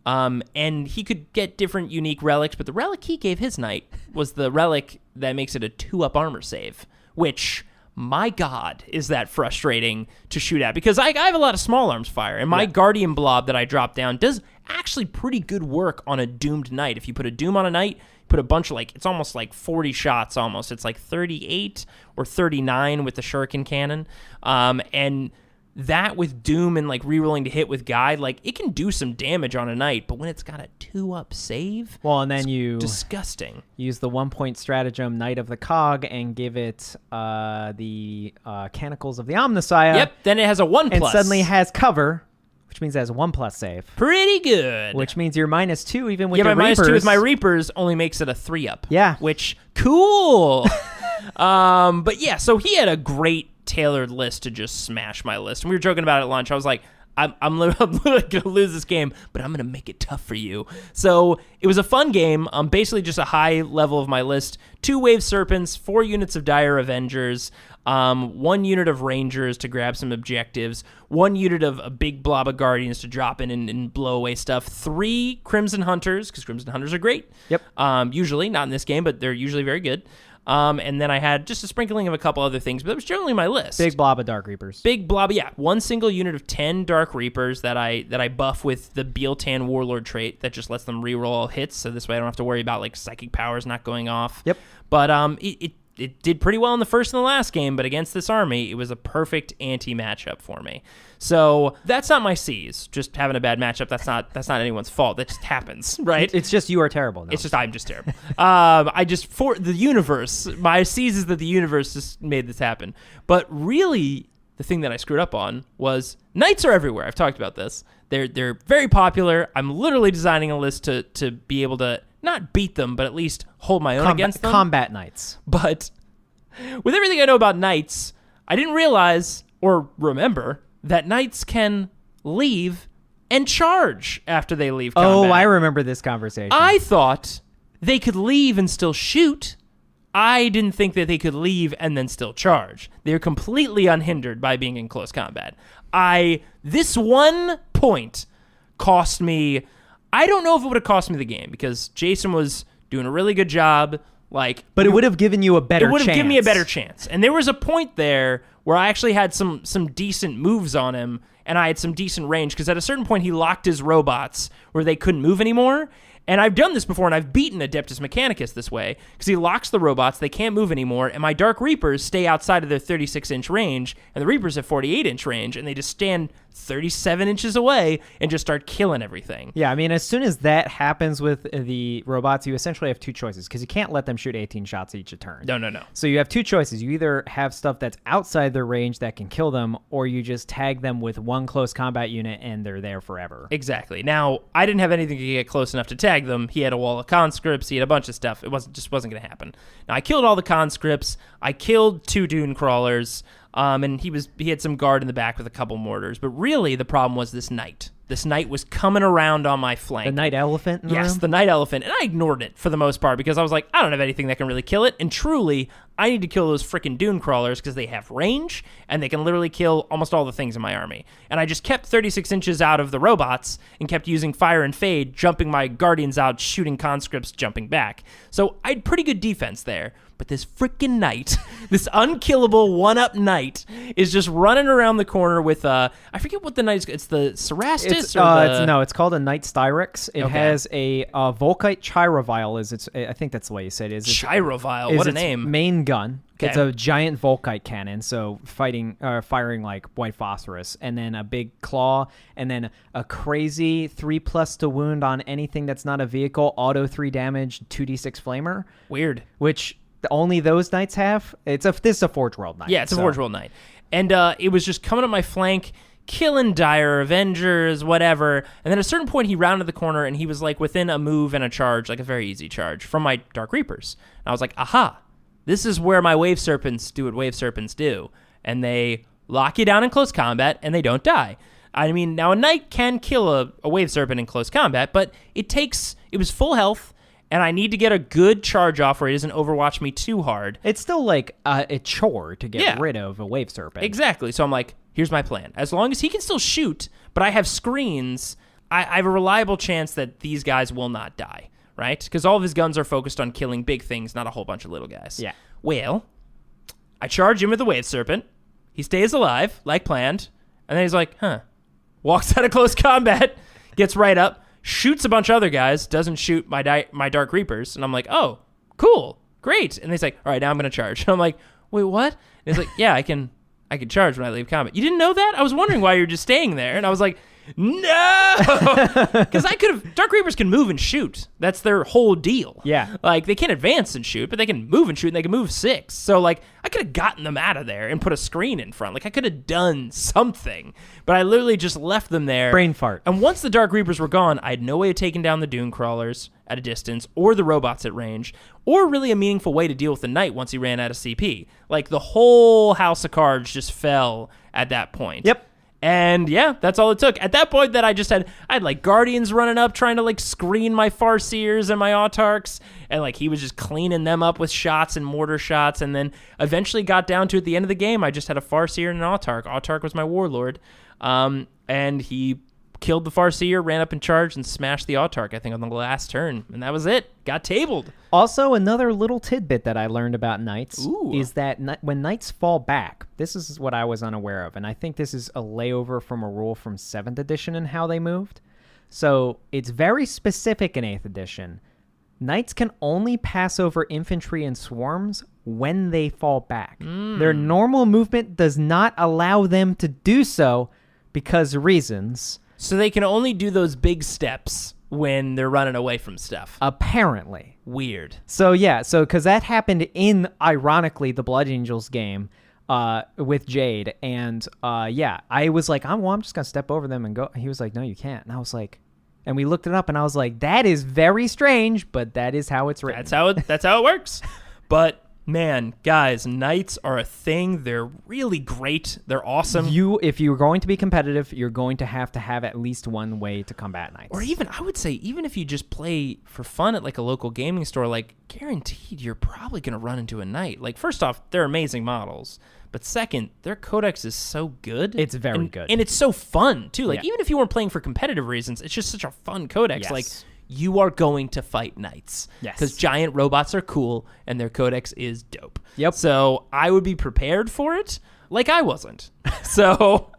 And he could get different unique relics, but the relic he gave his Knight was the relic that makes it a 2-up armor save, which, my God, is that frustrating to shoot at, because I have a lot of small arms fire, and my Guardian Blob that I drop down does actually pretty good work on a doomed Knight. If you put a Doom on a Knight, put a bunch of, it's almost like 40 shots almost. It's like 38 or 39 with the Shuriken Cannon. And that with Doom and like rerolling to hit with Guide, like it can do some damage on a knight, but when it's got a 2-up save, well, and then you disgusting. Use the 1-point stratagem Knight of the Cog and give it the Canticles of the Omnissiah. Yep, then it has a 1+. And suddenly has cover, which means it has a 1+ save. Pretty good. Which means you're -2 even with your my Reapers. -2 with my Reapers only makes it a 3-up. Yeah. Which, cool. But yeah, so he had a great tailored list to just smash my list. And we were joking about it at lunch. I was like, I'm literally going to lose this game, but I'm going to make it tough for you. So it was a fun game. Basically just a high level of my list. 2 Wave Serpents, 4 units of Dire Avengers, 1 unit of Rangers to grab some objectives, 1 unit of a big blob of Guardians to drop in and blow away stuff, 3 Crimson Hunters, because Crimson Hunters are great. Yep. Usually, not in this game, but they're usually very good. And then I had just a sprinkling of a couple other things, but that was generally my list. Big blob of Dark Reapers. Big blob, yeah. 1 single unit of 10 Dark Reapers that I buff with the Bealtan Warlord trait that just lets them reroll all hits, so this way I don't have to worry about like psychic powers not going off. Yep. But it did pretty well in the first and the last game, but against this army, it was a perfect anti-matchup for me. So that's not my C's. Just having a bad matchup, that's not anyone's fault. That just happens, right? It's just you are terrible. No. It's just I'm just terrible. For the universe, my C's is that the universe just made this happen. But really, the thing that I screwed up on was knights are everywhere. I've talked about this. They're very popular. I'm literally designing a list to be able to not beat them, but at least hold my own against them. Combat knights. But with everything I know about knights, I didn't realize or remember that knights can leave and charge after they leave combat. Oh, I remember this conversation. I thought they could leave and still shoot. I didn't think that they could leave and then still charge. They're completely unhindered by being in close combat. This 1 point cost me... I don't know if it would have cost me the game because Jason was doing a really good job. But it would have given you a better chance. It would have given me a better chance. And there was a point there where I actually had some decent moves on him, and I had some decent range, because at a certain point he locked his robots where they couldn't move anymore. And I've done this before, and I've beaten Adeptus Mechanicus this way, because he locks the robots, they can't move anymore, and my Dark Reapers stay outside of their 36-inch range, and the Reapers have 48-inch range, and they just stand 37 inches away and just start killing everything. Yeah, I mean, as soon as that happens with the robots, you essentially have 2 choices, because you can't let them shoot 18 shots each a turn. No. So you have 2 choices. You either have stuff that's outside their range that can kill them, or you just tag them with 1 close combat unit, and they're there forever. Exactly. Now, I didn't have anything to get close enough to tag them. He had a wall of conscripts. He had a bunch of stuff. It wasn't going to happen. Now, I killed all the conscripts. I killed 2 dune crawlers. And he had some guard in the back with a couple mortars. But really, the problem was this knight. This knight was coming around on my flank. The night elephant in the room? The night elephant. And I ignored it for the most part because I was like, I don't have anything that can really kill it. And truly, I need to kill those freaking dune crawlers because they have range and they can literally kill almost all the things in my army. And I just kept 36 inches out of the robots and kept using fire and fade, jumping my guardians out, shooting conscripts, jumping back. So I had pretty good defense there. But this freaking knight, this unkillable 1-up knight, is just running around the corner with I forget what the knight is. It's the Cerastus it's called a Knight Styrex. It has a Volkite Chirovile. I think that's the way you say it is. Chirovile, what a name. Main gun. Okay. It's a giant Volkite cannon, so firing like white phosphorus, and then a big claw, and then a crazy 3+ to wound on anything that's not a vehicle, auto 3 damage, 2d6 flamer. Weird. Which only those knights have. This is a Forge World knight. Yeah, it's a Forge World knight. And it was just coming up my flank, killing Dire Avengers, whatever. And then at a certain point, he rounded the corner, and he was like within a move and a charge, like a very easy charge, from my Dark Reapers. And I was like, aha, this is where my Wave Serpents do what Wave Serpents do. And they lock you down in close combat, and they don't die. I mean, now a knight can kill a Wave Serpent in close combat, but it was full health, and I need to get a good charge off where he doesn't overwatch me too hard. It's still like a chore to get rid of a Wave Serpent. Exactly. So I'm like, here's my plan. As long as he can still shoot, but I have screens, I have a reliable chance that these guys will not die, right? Because all of his guns are focused on killing big things, not a whole bunch of little guys. Yeah. Well, I charge him with the Wave Serpent. He stays alive, like planned. And then he's like, walks out of close combat, gets right up, shoots a bunch of other guys, doesn't shoot my Dark Reapers, and I'm like, oh, cool, great. And he's like, all right, now I'm going to charge. And I'm like, wait, what? And he's like, yeah, I can I can charge when I leave combat. You didn't know that? I was wondering why you're just staying there. And I was like, no! Because Dark Reapers can move and shoot. That's their whole deal. Yeah. Like, they can't advance and shoot, but they can move and shoot, and they can move 6. So, like, I could have gotten them out of there and put a screen in front. Like, I could have done something. But I literally just left them there. Brain fart. And once the Dark Reapers were gone, I had no way of taking down the Dune Crawlers at a distance, or the robots at range, or really a meaningful way to deal with the Knight once he ran out of CP. Like, the whole house of cards just fell at that point. Yep. And yeah, that's all it took. At that point, that I had like Guardians running up, trying to like screen my Farseers and my Autarchs, and like he was just cleaning them up with shots and mortar shots, and then eventually got down to at the end of the game, I just had a Farseer and an Autarch. Autarch was my Warlord, and he killed the Farseer, ran up and charged, and smashed the Autarch, I think, on the last turn, and that was it. Got tabled. Also, another little tidbit that I learned about Knights Ooh. is that when Knights fall back, this is what I was unaware of, and I think this is a layover from a rule from 7th edition and how they moved. So it's very specific in 8th edition. Knights can only pass over infantry and swarms when they fall back. Their normal movement does not allow them to do so because reasons. So they can only do those big steps when they're running away from stuff. Apparently. Weird. So yeah, because that happened in, ironically, the Blood Angels game with Jade, and yeah, I was like, I'm just gonna step over them and go. He was like, no, you can't, and I was like, and we looked it up, and I was like, that is very strange, but that is how it's written. That's how it works. But man, guys, Knights are a thing. They're really great. They're awesome. If you're going to be competitive, you're going to have at least one way to combat Knights. Or even, I would say, even if you just play for fun at like a local gaming store, like guaranteed you're probably going to run into a Knight. Like, first off, they're amazing models. But second, their codex is so good. It's very good. And it's so fun, too. Like, Yeah. even if you weren't playing for competitive reasons, it's just such a fun codex. Yes. Like, you are going to fight Knights. Yes. Because giant robots are cool, and their codex is dope. Yep. So I would be prepared for it, like I wasn't. So,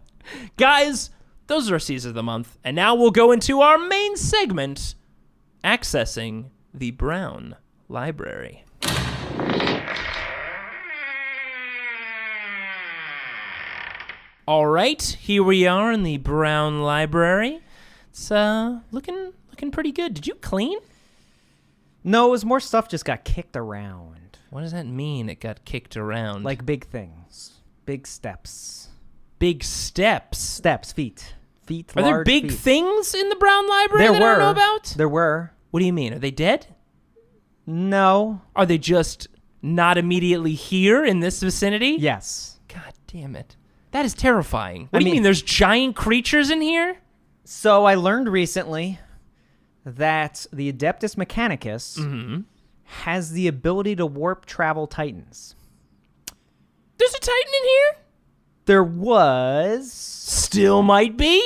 guys, those are our Seas of the Month. And now we'll go into our main segment, accessing the Brown Library. All right, here we are in the Brown Library. It's looking pretty good. Did you clean? No, it was more stuff just got kicked around. What does that mean, it got kicked around? Like big things. Big steps. big steps. Steps, feet. Feet, Are there large big feet. things in the Brown Library that I don't know about? There were. What do you mean? Are they dead? No. Are they just not immediately here in this vicinity? Yes. God damn it. That is terrifying. What I do you mean- mean there's giant creatures in here? So I learned recently that the Adeptus Mechanicus has the ability to warp travel titans. There's a Titan in here? There was... Still might be?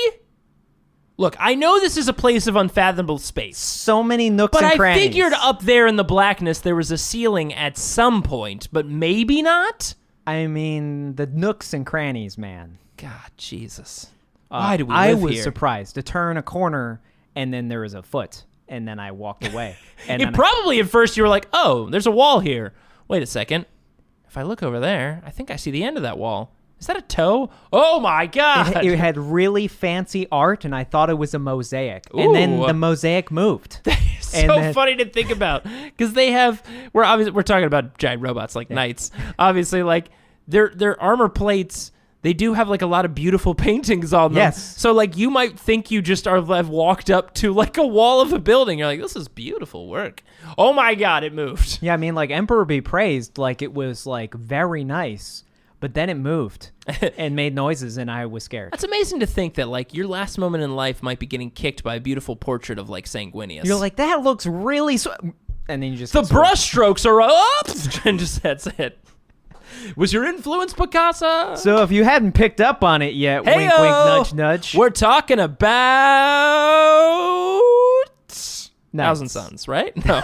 Look, I know this is a place of unfathomable space. so many nooks But and I crannies. figured up there in the blackness there was a ceiling at some point, but maybe not? I mean, the nooks and crannies, man. God, Jesus. Why do we live I was here? surprised to turn a corner and then there was a foot, and then I walked away. And It then probably at first you were like, oh, there's a wall here. Wait a second. If I look over there, I think I see the end of that wall. Is that a toe? Oh my God. it had really fancy art, and I thought it was a mosaic. And then Ooh. the mosaic moved. It's And so then- funny to think about because they have we're talking about giant robots like knights. Obviously, like their armor plates, they do have like a lot of beautiful paintings on them. Yes. So like you might think you just have walked up to like a wall of a building. You're like, this is beautiful work. Oh my God, it moved. Yeah, I mean, like, Emperor be praised, like, it was, like, very nice. But then it moved and made noises, and I was scared. That's amazing to think that like your last moment in life might be getting kicked by a beautiful portrait of like Sanguinius. You're like, that looks really... And then you just... the get sort of- brush strokes are up, and just that's it. Was your influence Picasso? So if you hadn't picked up on it yet, wink, wink, Heyo! nudge, nudge. We're talking about Thousand Suns, right? No.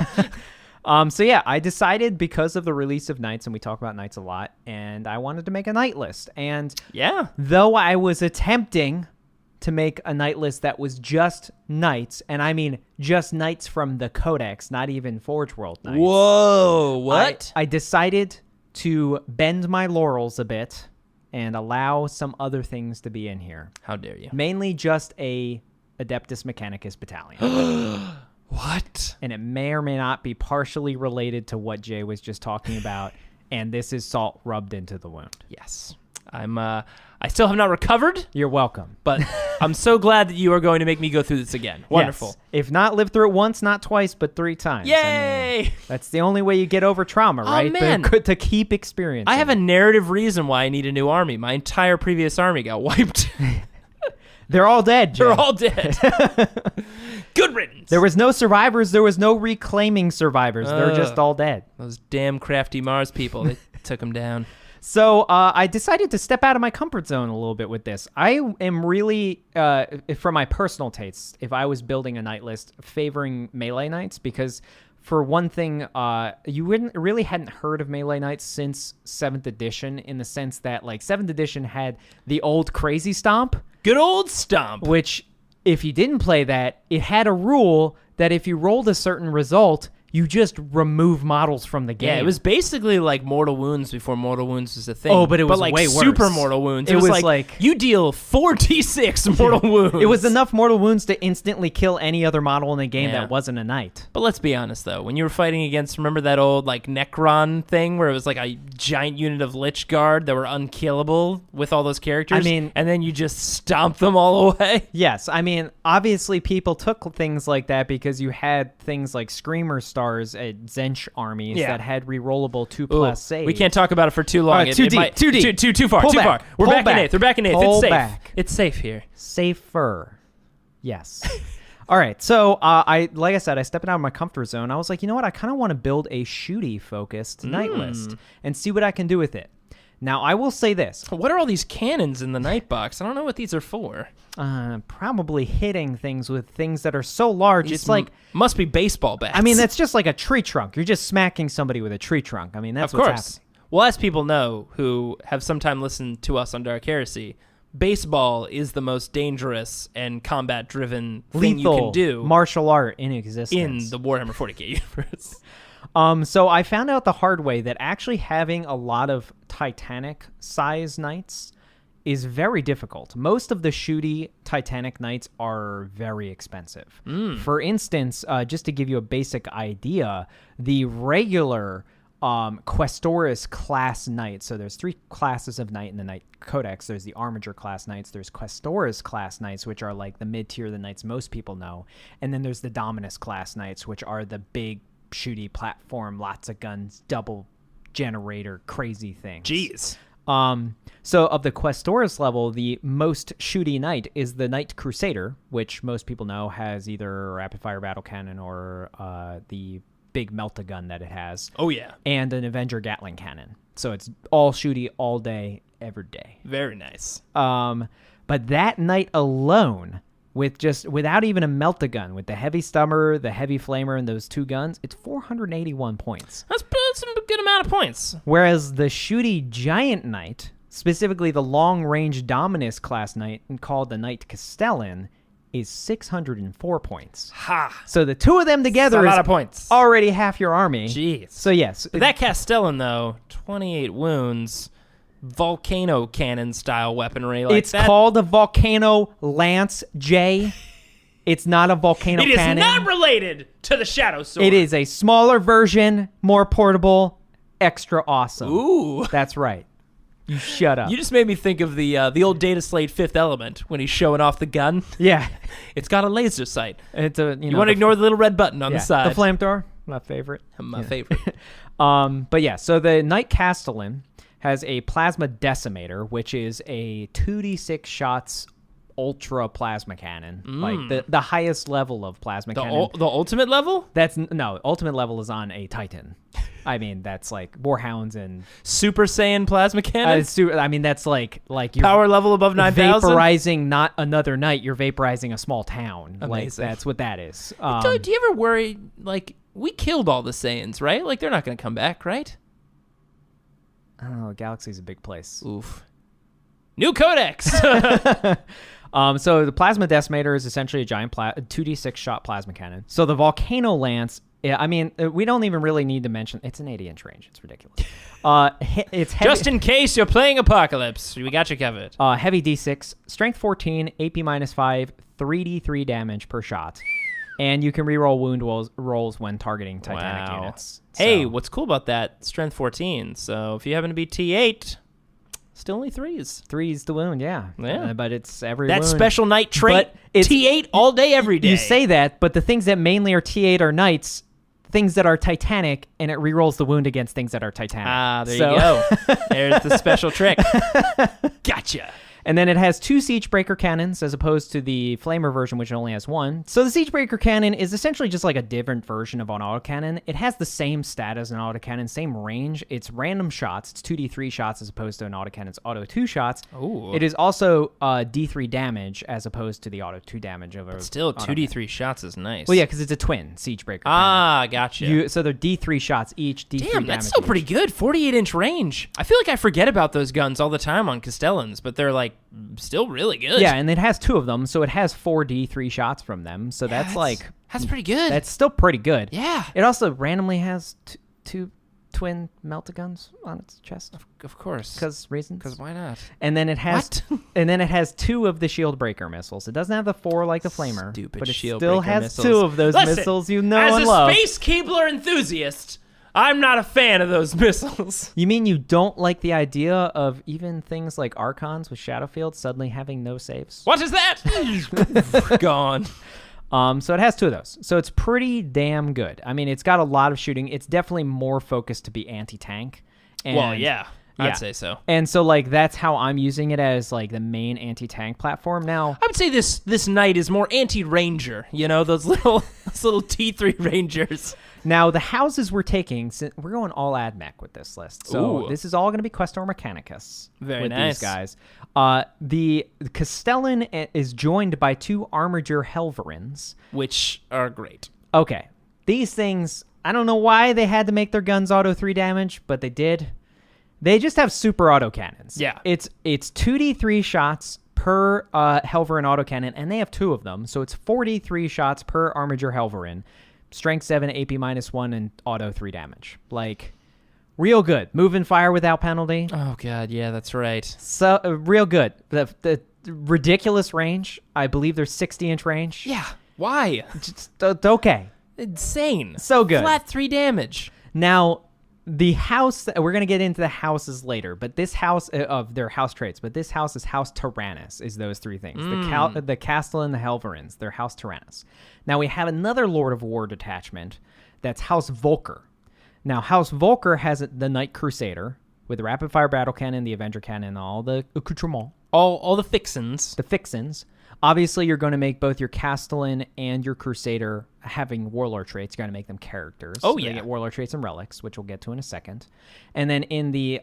So yeah, I decided because of the release of Knights, and we talk about Knights a lot, and I wanted to make a Knight list. And Yeah. though I was attempting to make a Knight list that was just Knights, and I mean just Knights from the Codex, not even Forge World Knights. Whoa, what? I decided to bend my laurels a bit and allow some other things to be in here. How dare you? Mainly just a Adeptus Mechanicus battalion. What? And it may or may not be partially related to what Jay was just talking about, and this is salt rubbed into the wound. Yes. I still have not recovered, You're welcome. but I'm so glad that you are going to make me go through this again. Wonderful. Yes. If not live through it once, not twice, but 3 times. Yay! I mean, that's the only way you get over trauma, right? man. To keep experiencing. I have a narrative reason why I need a new army. My entire previous army got wiped. They're all dead, Jay. They're all dead. Good riddance. There was no survivors. There was no reclaiming survivors. They're just all dead. Those damn crafty Mars people. They took them down. So I decided to step out of my comfort zone a little bit with this. I am really, for my personal tastes, if I was building a knight list, favoring melee knights, because for one thing, you really hadn't heard of melee knights since 7th edition, in the sense that like 7th edition had the old crazy stomp. Good old stomp. Which, if you didn't play that, it had a rule that if you rolled a certain result, you just remove models from the game. Yeah, it was basically like Mortal Wounds before Mortal Wounds was a thing. Oh, but it was like way worse. Super Mortal Wounds. It was like you deal 4d6 Mortal Wounds. It was enough mortal wounds to instantly kill any other model in the game Yeah. that wasn't a knight. But let's be honest, though. When you were fighting against, remember that old like Necron thing where it was like a giant unit of Lich Guard that were unkillable with all those characters? I mean- and then you just stomp them all away? Yes, I mean, obviously people took things like that because you had things like Screamer Stars at Zench armies Yeah. that had rerollable 2+ saves. We can't talk about it for too long. All right, It 2D, might- 2D. Too far. Pull Too back. far. We're Pull back in back. 8th. We're back in 8th. Pull It's safe. back. It's safe here. Safer. Yes. All right, so like I said, I stepped out of my comfort zone. I was like, you know what? I kind of want to build a shooty-focused knight list and see what I can do with it. Now, I will say this. What are all these cannons in the night box? I don't know what these are for. Probably hitting things with things that are so large. These It's like, must be baseball bats. I mean, that's just like a tree trunk. You're just smacking somebody with a tree trunk. I mean, that's of what's course. happening. Well, as people know who have sometime listened to us on Dark Heresy, baseball is the most dangerous and combat-driven thing you can do martial art in existence in the Warhammer 40k universe. So I found out the hard way that actually having a lot of Titanic size knights is very difficult. Most of the shooty Titanic knights are very expensive. For instance, just to give you a basic idea, the regular Questoris class knight. So there's 3 classes of knight in the Knight Codex. There's the Armiger class knights. There's Questoris class knights, which are like the mid-tier, the knights most people know. And then there's the Dominus class knights, which are the big shooty platform, lots of guns, double generator, crazy things. Jeez. So of the Questoris level, the most shooty knight is the Knight Crusader, which most people know has either a rapid fire battle cannon or the big melt-a-gun that it has. Oh, yeah. And an Avenger Gatling cannon. So it's all shooty all day, every day. Very nice. But that knight alone, without even a melt-a-gun, with the heavy stummer, the heavy flamer, and those 2 guns, it's 481 points. That's a good amount of points. Whereas the shooty giant knight, specifically the long-range Dominus class knight called the Knight Castellan, is 604 points. Ha! So the 2 of them together That's a lot is of points. already half your army. Jeez. So yes. That Castellan, though, 28 wounds, volcano cannon style weaponry. Like It's called a Volcano Lance, J. It's not a volcano It is cannon. not related to the Shadow Sword. It is a smaller version, more portable, extra awesome. Ooh. That's right. You shut up. You just made me think of the old Data Slate Fifth Element when he's showing off the gun. Yeah. It's got a laser sight. It's a You want to ignore the little red button on the side. The flamethrower, my favorite. My favorite. But yeah, so the Knight Castellan has a plasma decimator, which is a 2d6 shots ultra plasma cannon, like the highest level of plasma cannon. The ultimate level? Ultimate level is on a Titan. I mean, that's like Warhounds and Super Saiyan plasma cannon? I mean, that's like you're Power level above 9,000? vaporizing not another knight, you're vaporizing a small town. Like Amazing. that's what that is. Do you ever worry, like, we killed all the Saiyans, right? Like, they're not going to come back, right? Oh, Galaxy's a big place. Oof. New Codex! So the Plasma Decimator is essentially a giant 2d6 shot plasma cannon. So the Volcano Lance, I mean, we don't even really need to mention, it's an 80-inch range. It's ridiculous. It's heavy, Just in case you're playing Apocalypse, we got you covered. heavy d6, strength 14, AP -5, 3d3 damage per shot. And you can reroll wound rolls when targeting Titanic units. Hey, So- what's cool about that? Strength 14. So if you happen to be T8, still only 3s. 3's the wound, yeah. Yeah. But it's every That wound. special knight trait, But it's- T8 all day, every day. You say that, but the things that mainly are T8 are knights, things that are Titanic, and it rerolls the wound against things that are Titanic. Ah, there So- you go. There's the special trick. Gotcha. And then it has 2 siegebreaker cannons as opposed to the flamer version, which only has 1. So the siegebreaker cannon is essentially just like a different version of an autocannon. It has the same stat as an autocannon, same range. It's random shots. It's 2d3 shots as opposed to an autocannon's auto 2 shots. Ooh. It is also d3 damage as opposed to the auto 2 damage of a Still, autocannon. 2d3 shots is nice. Well, yeah, because it's a twin siegebreaker cannon. Ah, gotcha. So they're d3 shots each, d3 Damn, damage that's still each. pretty good. 48-inch range. I feel like I forget about those guns all the time on Castellans, but they're like still really good. Yeah, and it has 2 of them, so it has 4 d3 shots from them. So that's pretty good. that's still pretty good. Yeah. It also randomly has two twin meltaguns on its chest Of course. because reasons. Because why not? And then it has What? and then it has 2 of the shieldbreaker missiles. It doesn't have the 4 like the flamer, Stupid but it shieldbreaker still has missiles. 2 of those Listen, missiles you know as and a love. Space Keebler enthusiast, I'm not a fan of those missiles. You mean you don't like the idea of even things like Archons with Shadowfield suddenly having no saves? What is that? Gone. So it has 2 of those. So it's pretty damn good. I mean, it's got a lot of shooting. It's definitely more focused to be anti-tank. And, Well, yeah. yeah. I'd say so. And so, like, that's how I'm using it as, like, the main anti-tank platform now. I would say this knight is more anti-ranger. You know, those little T3 rangers. Now, the houses we're taking, we're going all AdMech with this list. So Ooh. this is all going to be Questor Mechanicus Very with nice. these guys. The Castellan is joined by 2 Armiger Helverins. Which are great. Okay. These things, I don't know why they had to make their guns auto 3 damage, but they did. They just have super auto cannons. Yeah. It's 2d3 shots per Helverin autocannon, and they have 2 of them. So it's 43 shots per Armiger Helverin. Strength 7, AP -1, and auto 3 damage. Like, real good. Move and fire without penalty. Oh, God. Yeah, that's right. So, real good. The ridiculous range. I believe there's 60-inch range. Yeah. Why? Just, okay. Insane. So good. Flat 3 damage. Now, the house, we're going to get into the houses later, but this house of their house traits, but this house is House Taranis, is those 3 things. The Castellan, the Helverins, they're House Taranis. Now, we have another Lord of War detachment that's House Volker. Now, House Volker has the Knight Crusader with the rapid fire battle cannon, the Avenger cannon, all the accoutrements. All the fixins. The fixins. Obviously, you're going to make both your Castellan and your Crusader having Warlord traits. You're going to make them characters. Oh, They yeah. get Warlord traits and relics, which we'll get to in a second. And then in the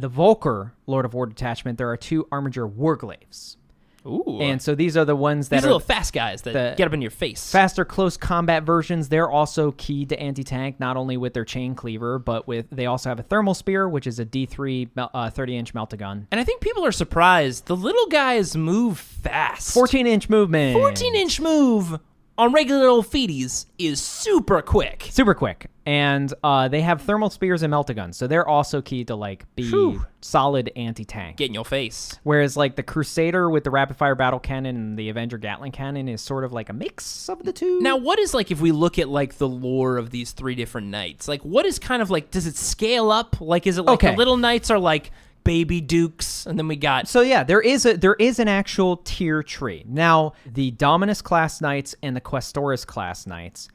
Volker Lord of War detachment, there are 2 Armiger Warglaves. Ooh. And so these are the ones that these are little fast guys that the- get up in your face. faster close combat versions. They're also keyed to anti-tank, not only with their chain cleaver, but they also have a thermal spear, which is a D3 30-inch meltagun. And I think people are surprised. The little guys move fast. 14-inch movement. 14-inch move on regular old feeties is super quick. Super quick. And they have thermal spears and meltaguns, so they're also key to, like, be Phew. solid anti-tank. Get in your face. Whereas, like, the Crusader with the rapid-fire battle cannon and the Avenger Gatling cannon is sort of like a mix of the 2. Now, what is, like, if we look at, like, the lore of these 3 different knights, like, what is kind of, like, does it scale up? Like, is it, like, Okay. the little knights are, like, baby dukes, and then we got... So yeah, there is an actual tier tree. Now, the Dominus class knights and the Questoris class knights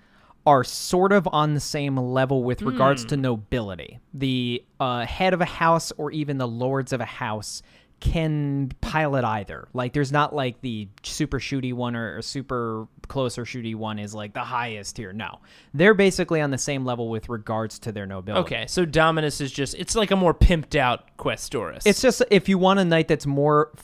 are sort of on the same level with regards to nobility. The head of a house or even the lords of a house can pilot either. Like, there's not like the super shooty one or super close or shooty one is like the highest tier. No, they're basically on the same level with regards to their nobility. Okay, so Dominus is just, it's like a more pimped out Questoris. It's just if you want a knight that's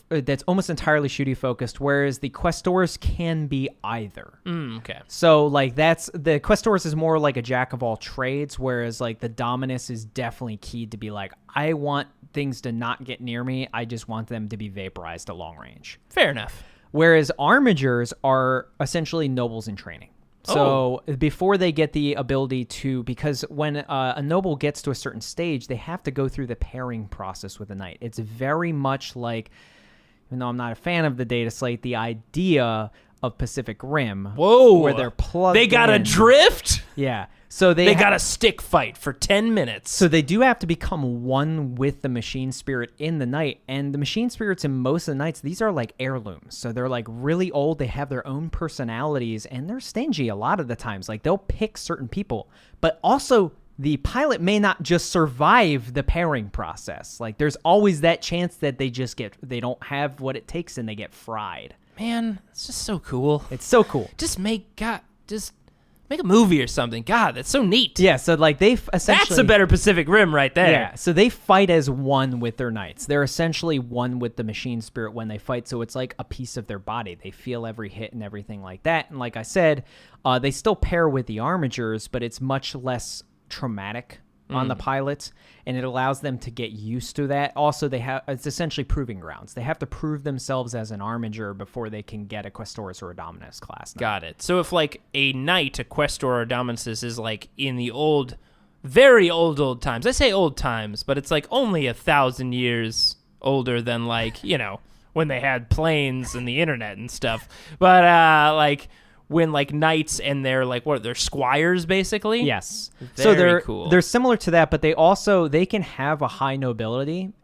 that's almost entirely shooty focused, whereas the Questoris can be either. Okay. So like the Questoris is more like a jack of all trades, whereas like the Dominus is definitely keyed to be like, I want things to not get near me. I just want them to be vaporized at long range. Fair enough. Whereas armigers are essentially nobles in training. So before they get the ability to, because when a noble gets to a certain stage, they have to go through the pairing process with a knight. It's very much like, even though I'm not a fan of the data slate, the idea of Pacific Rim. Whoa. Where they're plugged They got a in. drift? Yeah. So They got a stick fight for 10 minutes. So they do have to become one with the machine spirit in the knight. And the machine spirits in most of the knights, these are like heirlooms. So they're like really old. They have their own personalities and they're stingy a lot of the times. Like they'll pick certain people. But also the pilot may not just survive the pairing process. Like there's always that chance that they don't have what it takes and they get fried. Man, it's just so cool. It's so cool. Just make a movie or something. God, that's so neat. Yeah, so like they've essentially... That's a better Pacific Rim right there. Yeah, so they fight as one with their knights. They're essentially one with the machine spirit when they fight, so it's like a piece of their body. They feel every hit and everything like that. And like I said, they still pair with the armigers, but it's much less traumatic on the pilots, and it allows them to get used to that. Also, it's essentially proving grounds. They have to prove themselves as an armiger before they can get a Questoris or a Dominus class knight. Got it. So if like a knight, a Questor or Dominus is like in the very old times. I say old times, but it's like only 1,000 years older than like, when they had planes and the internet and stuff. But like when like knights and they're like they're squires basically. Yes. Very so cool. They're similar to that, but they can have a high nobility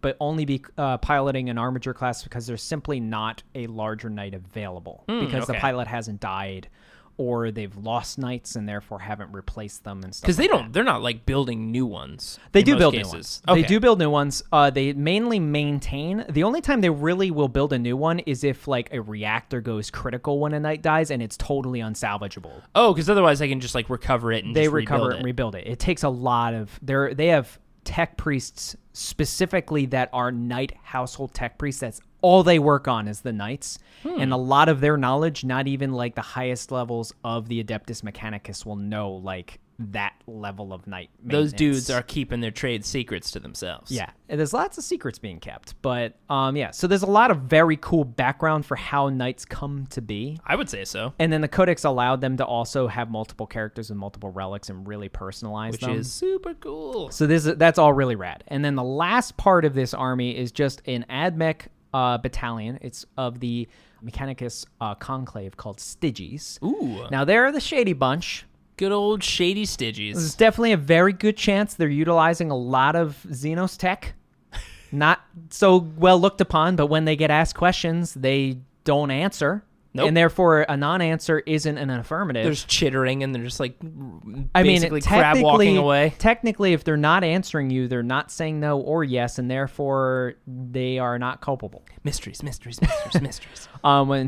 but only be piloting an armiger class because there's simply not a larger knight available because the pilot hasn't died or they've lost knights and therefore haven't replaced them and stuff. Because they're not like building new ones. They do build new ones. Okay. They do build new ones. They mainly maintain. The only time they really will build a new one is if like a reactor goes critical when a knight dies and it's totally unsalvageable. Oh, because otherwise they can just like recover it and they just recover rebuild it and rebuild it. It takes a lot of. They have tech priests specifically that are knight household tech priests. That's all they work on is the knights. And a lot of their knowledge, not even like the highest levels of the Adeptus Mechanicus will know like that level of knight maintenance. Those dudes are keeping their trade secrets to themselves. Yeah, and there's lots of secrets being kept. But yeah, so there's a lot of very cool background for how knights come to be. I would say so. And then the Codex allowed them to also have multiple characters and multiple relics and really personalize them. Which is super cool. So that's all really rad. And then the last part of this army is just an AdMech battalion. It's of the Mechanicus conclave called Styges. Ooh. Now they're the shady bunch. Good old shady Styges. There's definitely a very good chance they're utilizing a lot of Xenos tech. Not so well looked upon, but when they get asked questions, they don't answer. Nope. And therefore, a non-answer isn't an affirmative. There's chittering, and they're just like basically crab walking away. Technically, if they're not answering you, they're not saying no or yes, and therefore they are not culpable. Mysteries. When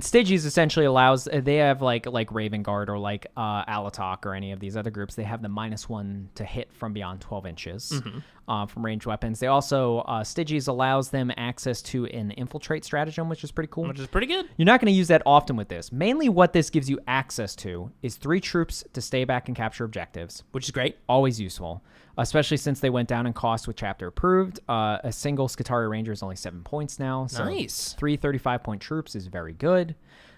Styges essentially allows, they have like Raven Guard or like Alatok or any of these other groups, they have the -1 to hit from beyond 12 inches from ranged weapons. They also, Styges allows them access to an infiltrate stratagem, which is pretty cool. Which is pretty good. You're not going to use that often with this. Mainly what this gives you access to is 3 troops to stay back and capture objectives. Which is great. Always useful, especially since they went down in cost with chapter approved. A single Skitarii Ranger is only 7 points now. So nice. 3 35-point troops is very good.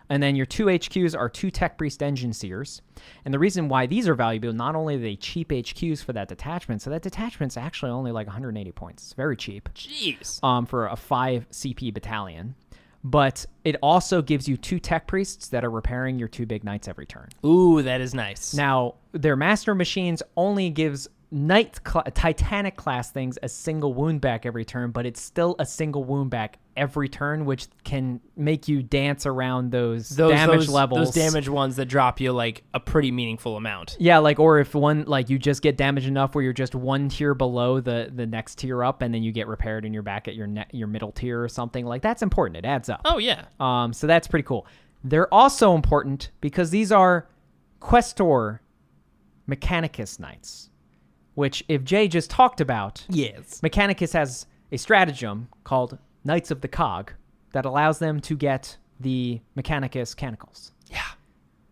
And then your 2 HQs are 2 Tech Priest Engine Seers. And the reason why these are valuable, not only are they cheap HQs for that detachment, so that detachment's actually only like 180 points. It's very cheap. Jeez. For a 5 CP battalion. But it also gives you 2 Tech Priests that are repairing your 2 big knights every turn. Ooh, that is nice. Now, their Master Machines only gives Titanic class things a single wound back every turn, but it's still a single wound back every turn, which can make you dance around those damage levels. Those damage ones that drop you like a pretty meaningful amount. Yeah, like, or if one, like, you just get damage enough where you're just 1 tier below the next tier up, and then you get repaired and you're back at your middle tier or something. Like, that's important. It adds up. Oh, yeah. So that's pretty cool. They're also important because these are Questor Mechanicus Knights, which, if Jay just talked about, yes, Mechanicus has a stratagem called Knights of the Cog that allows them to get the Mechanicus Canicles. Yeah,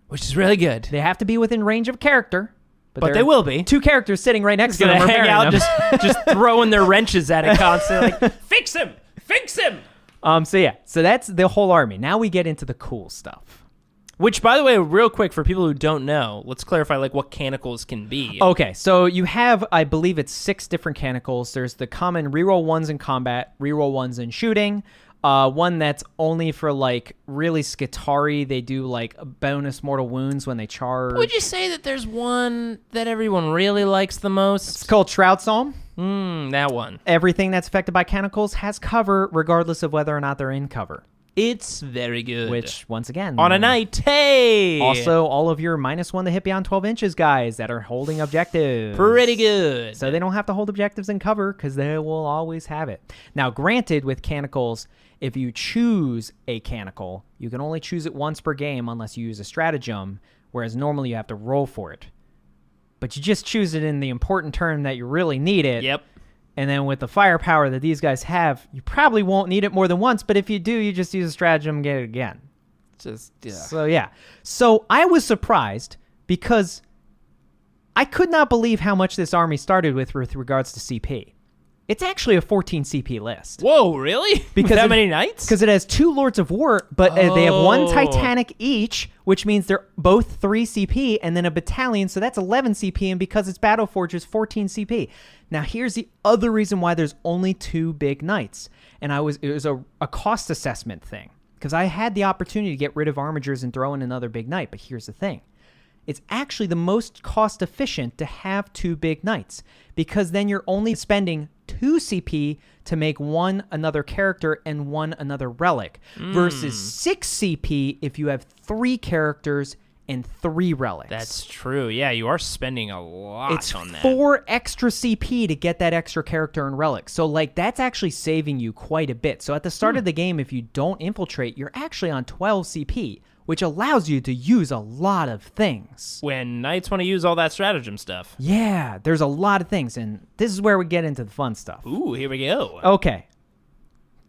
which is really good. They have to be within range of character, but they will be. 2 characters sitting right next to them, hang out, them. just throwing their wrenches at it constantly. Like, fix him! So that's the whole army. Now we get into the cool stuff. Which, by the way, real quick, for people who don't know, let's clarify like what canicles can be. Okay, so you have, I believe it's 6 different canicles. There's the common reroll ones in combat, reroll ones in shooting. One that's only for like really Skitari. They do like bonus mortal wounds when they charge. Would you say that there's one that everyone really likes the most? It's called Shroud Psalm. That one. Everything that's affected by canicles has cover, regardless of whether or not they're in cover. It's very good. Which, once again... On a night, hey! Also, all of your -1 to hit beyond 12 inches guys that are holding objectives. Pretty good. So they don't have to hold objectives in cover because they will always have it. Now, granted, with canicles, if you choose a canicle, you can only choose it once per game unless you use a stratagem, whereas normally you have to roll for it. But you just choose it in the important turn that you really need it. Yep. And then with the firepower that these guys have, you probably won't need it more than once, but if you do, you just use a stratagem and get it again. So I was surprised because I could not believe how much this army started with regards to CP. It's actually a 14 CP list. Whoa, really? Because that many knights? Because it has 2 Lords of War, but they have 1 Titanic each, which means they're both 3 CP, and then a battalion, so that's 11 CP, and because it's Battleforge, it's 14 CP. Now, here's the other reason why there's only 2 big knights, and it was a cost assessment thing, because I had the opportunity to get rid of armigers and throw in another big knight, but here's the thing. It's actually the most cost efficient to have 2 big knights, because then you're only spending 2 CP to make 1 another character and 1 another relic, versus 6 CP if you have 3 characters and 3 relics. That's true. Yeah, you are spending a lot on that. It's 4 extra CP to get that extra character and relic. So, like, that's actually saving you quite a bit. So at the start of the game, if you don't infiltrate, you're actually on 12 CP, which allows you to use a lot of things. When knights want to use all that stratagem stuff. Yeah, there's a lot of things, and this is where we get into the fun stuff. Ooh, here we go. Okay.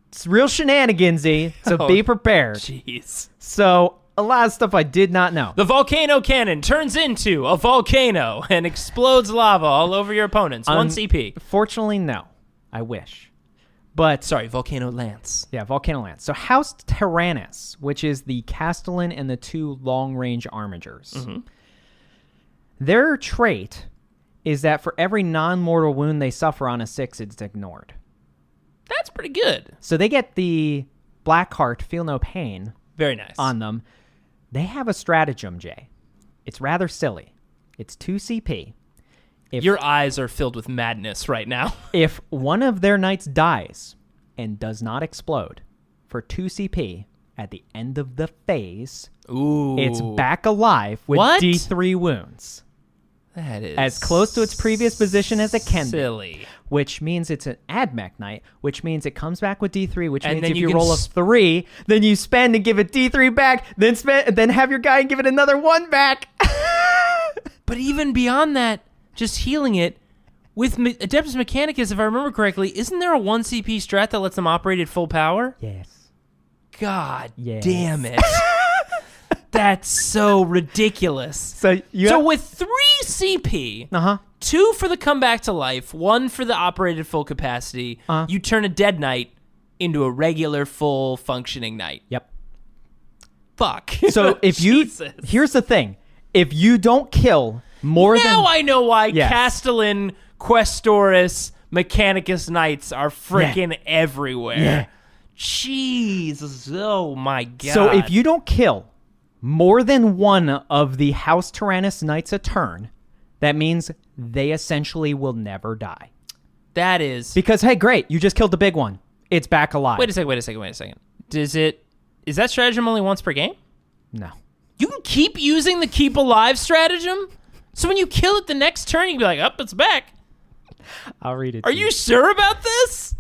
It's real shenanigansy, so be prepared. Jeez. So, a lot of stuff I did not know. The volcano cannon turns into a volcano and explodes lava all over your opponents. 1 CP. Fortunately, no. I wish. But sorry, Volcano Lance. Yeah, Volcano Lance. So House Taranis, which is the Castellan and the 2 long-range armigers. Their trait is that for every non-mortal wound they suffer on a 6, it's ignored. That's pretty good. So they get the Black Heart, Feel No Pain. Very nice. On them. They have a stratagem, Jay. It's rather silly. It's 2 CP. Your eyes are filled with madness right now. If one of their knights dies and does not explode for 2 CP at the end of the phase, it's back alive with D3 wounds. That is as close to its previous position as it can silly. Be. Which means it's an AdMech knight, which means it comes back with D3, which means if you you roll a 3, then you spend and give it D3 back, then have your guy give it another 1 back. But even beyond that, just healing it with Adeptus Mechanicus, if I remember correctly, isn't there a 1 CP strat that lets them operate at full power? Yes. God damn it. That's so ridiculous. So with 3 CP, 2 for the comeback to life, 1 for the operated full capacity, you turn a dead knight into a regular full functioning knight. Yep. Fuck. So if here's the thing. If you don't kill more now I know why Castellan, Questoris, Mechanicus Knights are freaking everywhere. Yeah. Jesus, oh my god. So if you don't kill more than 1 of the House Taranis Knights a turn, that means they essentially will never die. That is... Because, hey, great, you just killed the big one. It's back alive. Wait a second. Is that stratagem only once per game? No. You can keep using the keep alive stratagem? So when you kill it the next turn, you can be like, it's back. I'll read it. Are you sure about this?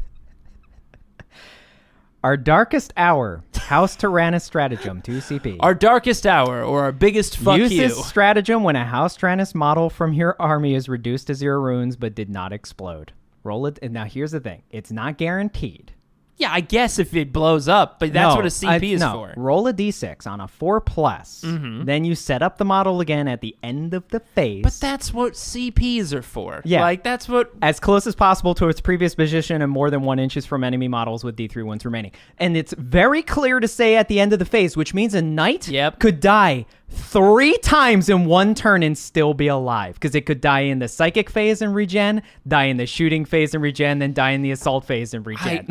Our Darkest Hour, House Taranis Stratagem, 2 CP. Our Darkest Hour, or our biggest fuck Use you. this stratagem when a House Taranis model from your army is reduced to 0 runes but did not explode. Roll it, and now here's the thing. It's not guaranteed. Yeah, I guess if it blows up, but that's what a CP is for. Roll a d6 on a 4+. Then you set up the model again at the end of the phase. But that's what CPs are for. Yeah. Like, that's what... As close as possible to its previous position and more than 1 inches from enemy models with D3 wounds remaining. And it's very clear to say at the end of the phase, which means a knight could die 3 times in 1 turn and still be alive. Because it could die in the psychic phase and regen, die in the shooting phase and regen, then die in the assault phase and regen.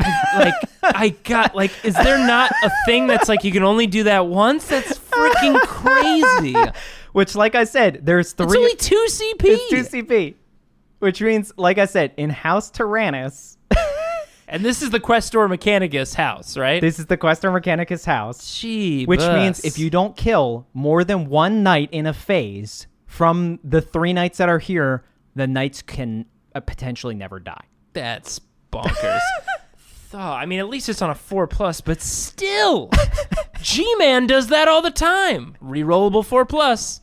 Is there not a thing that's like you can only do that once? That's freaking crazy. Which, like I said, there's 3. It's only 2 CP. It's 2 CP. Which means, like I said, in House Taranis. And this is the Questor Mechanicus house, right? This is the Questor Mechanicus house. Gee, which means if you don't kill more than 1 knight in a phase from the 3 knights that are here, the knights can potentially never die. That's bonkers. I mean, at least it's on a 4+, but still, G-Man does that all the time. Rerollable 4+.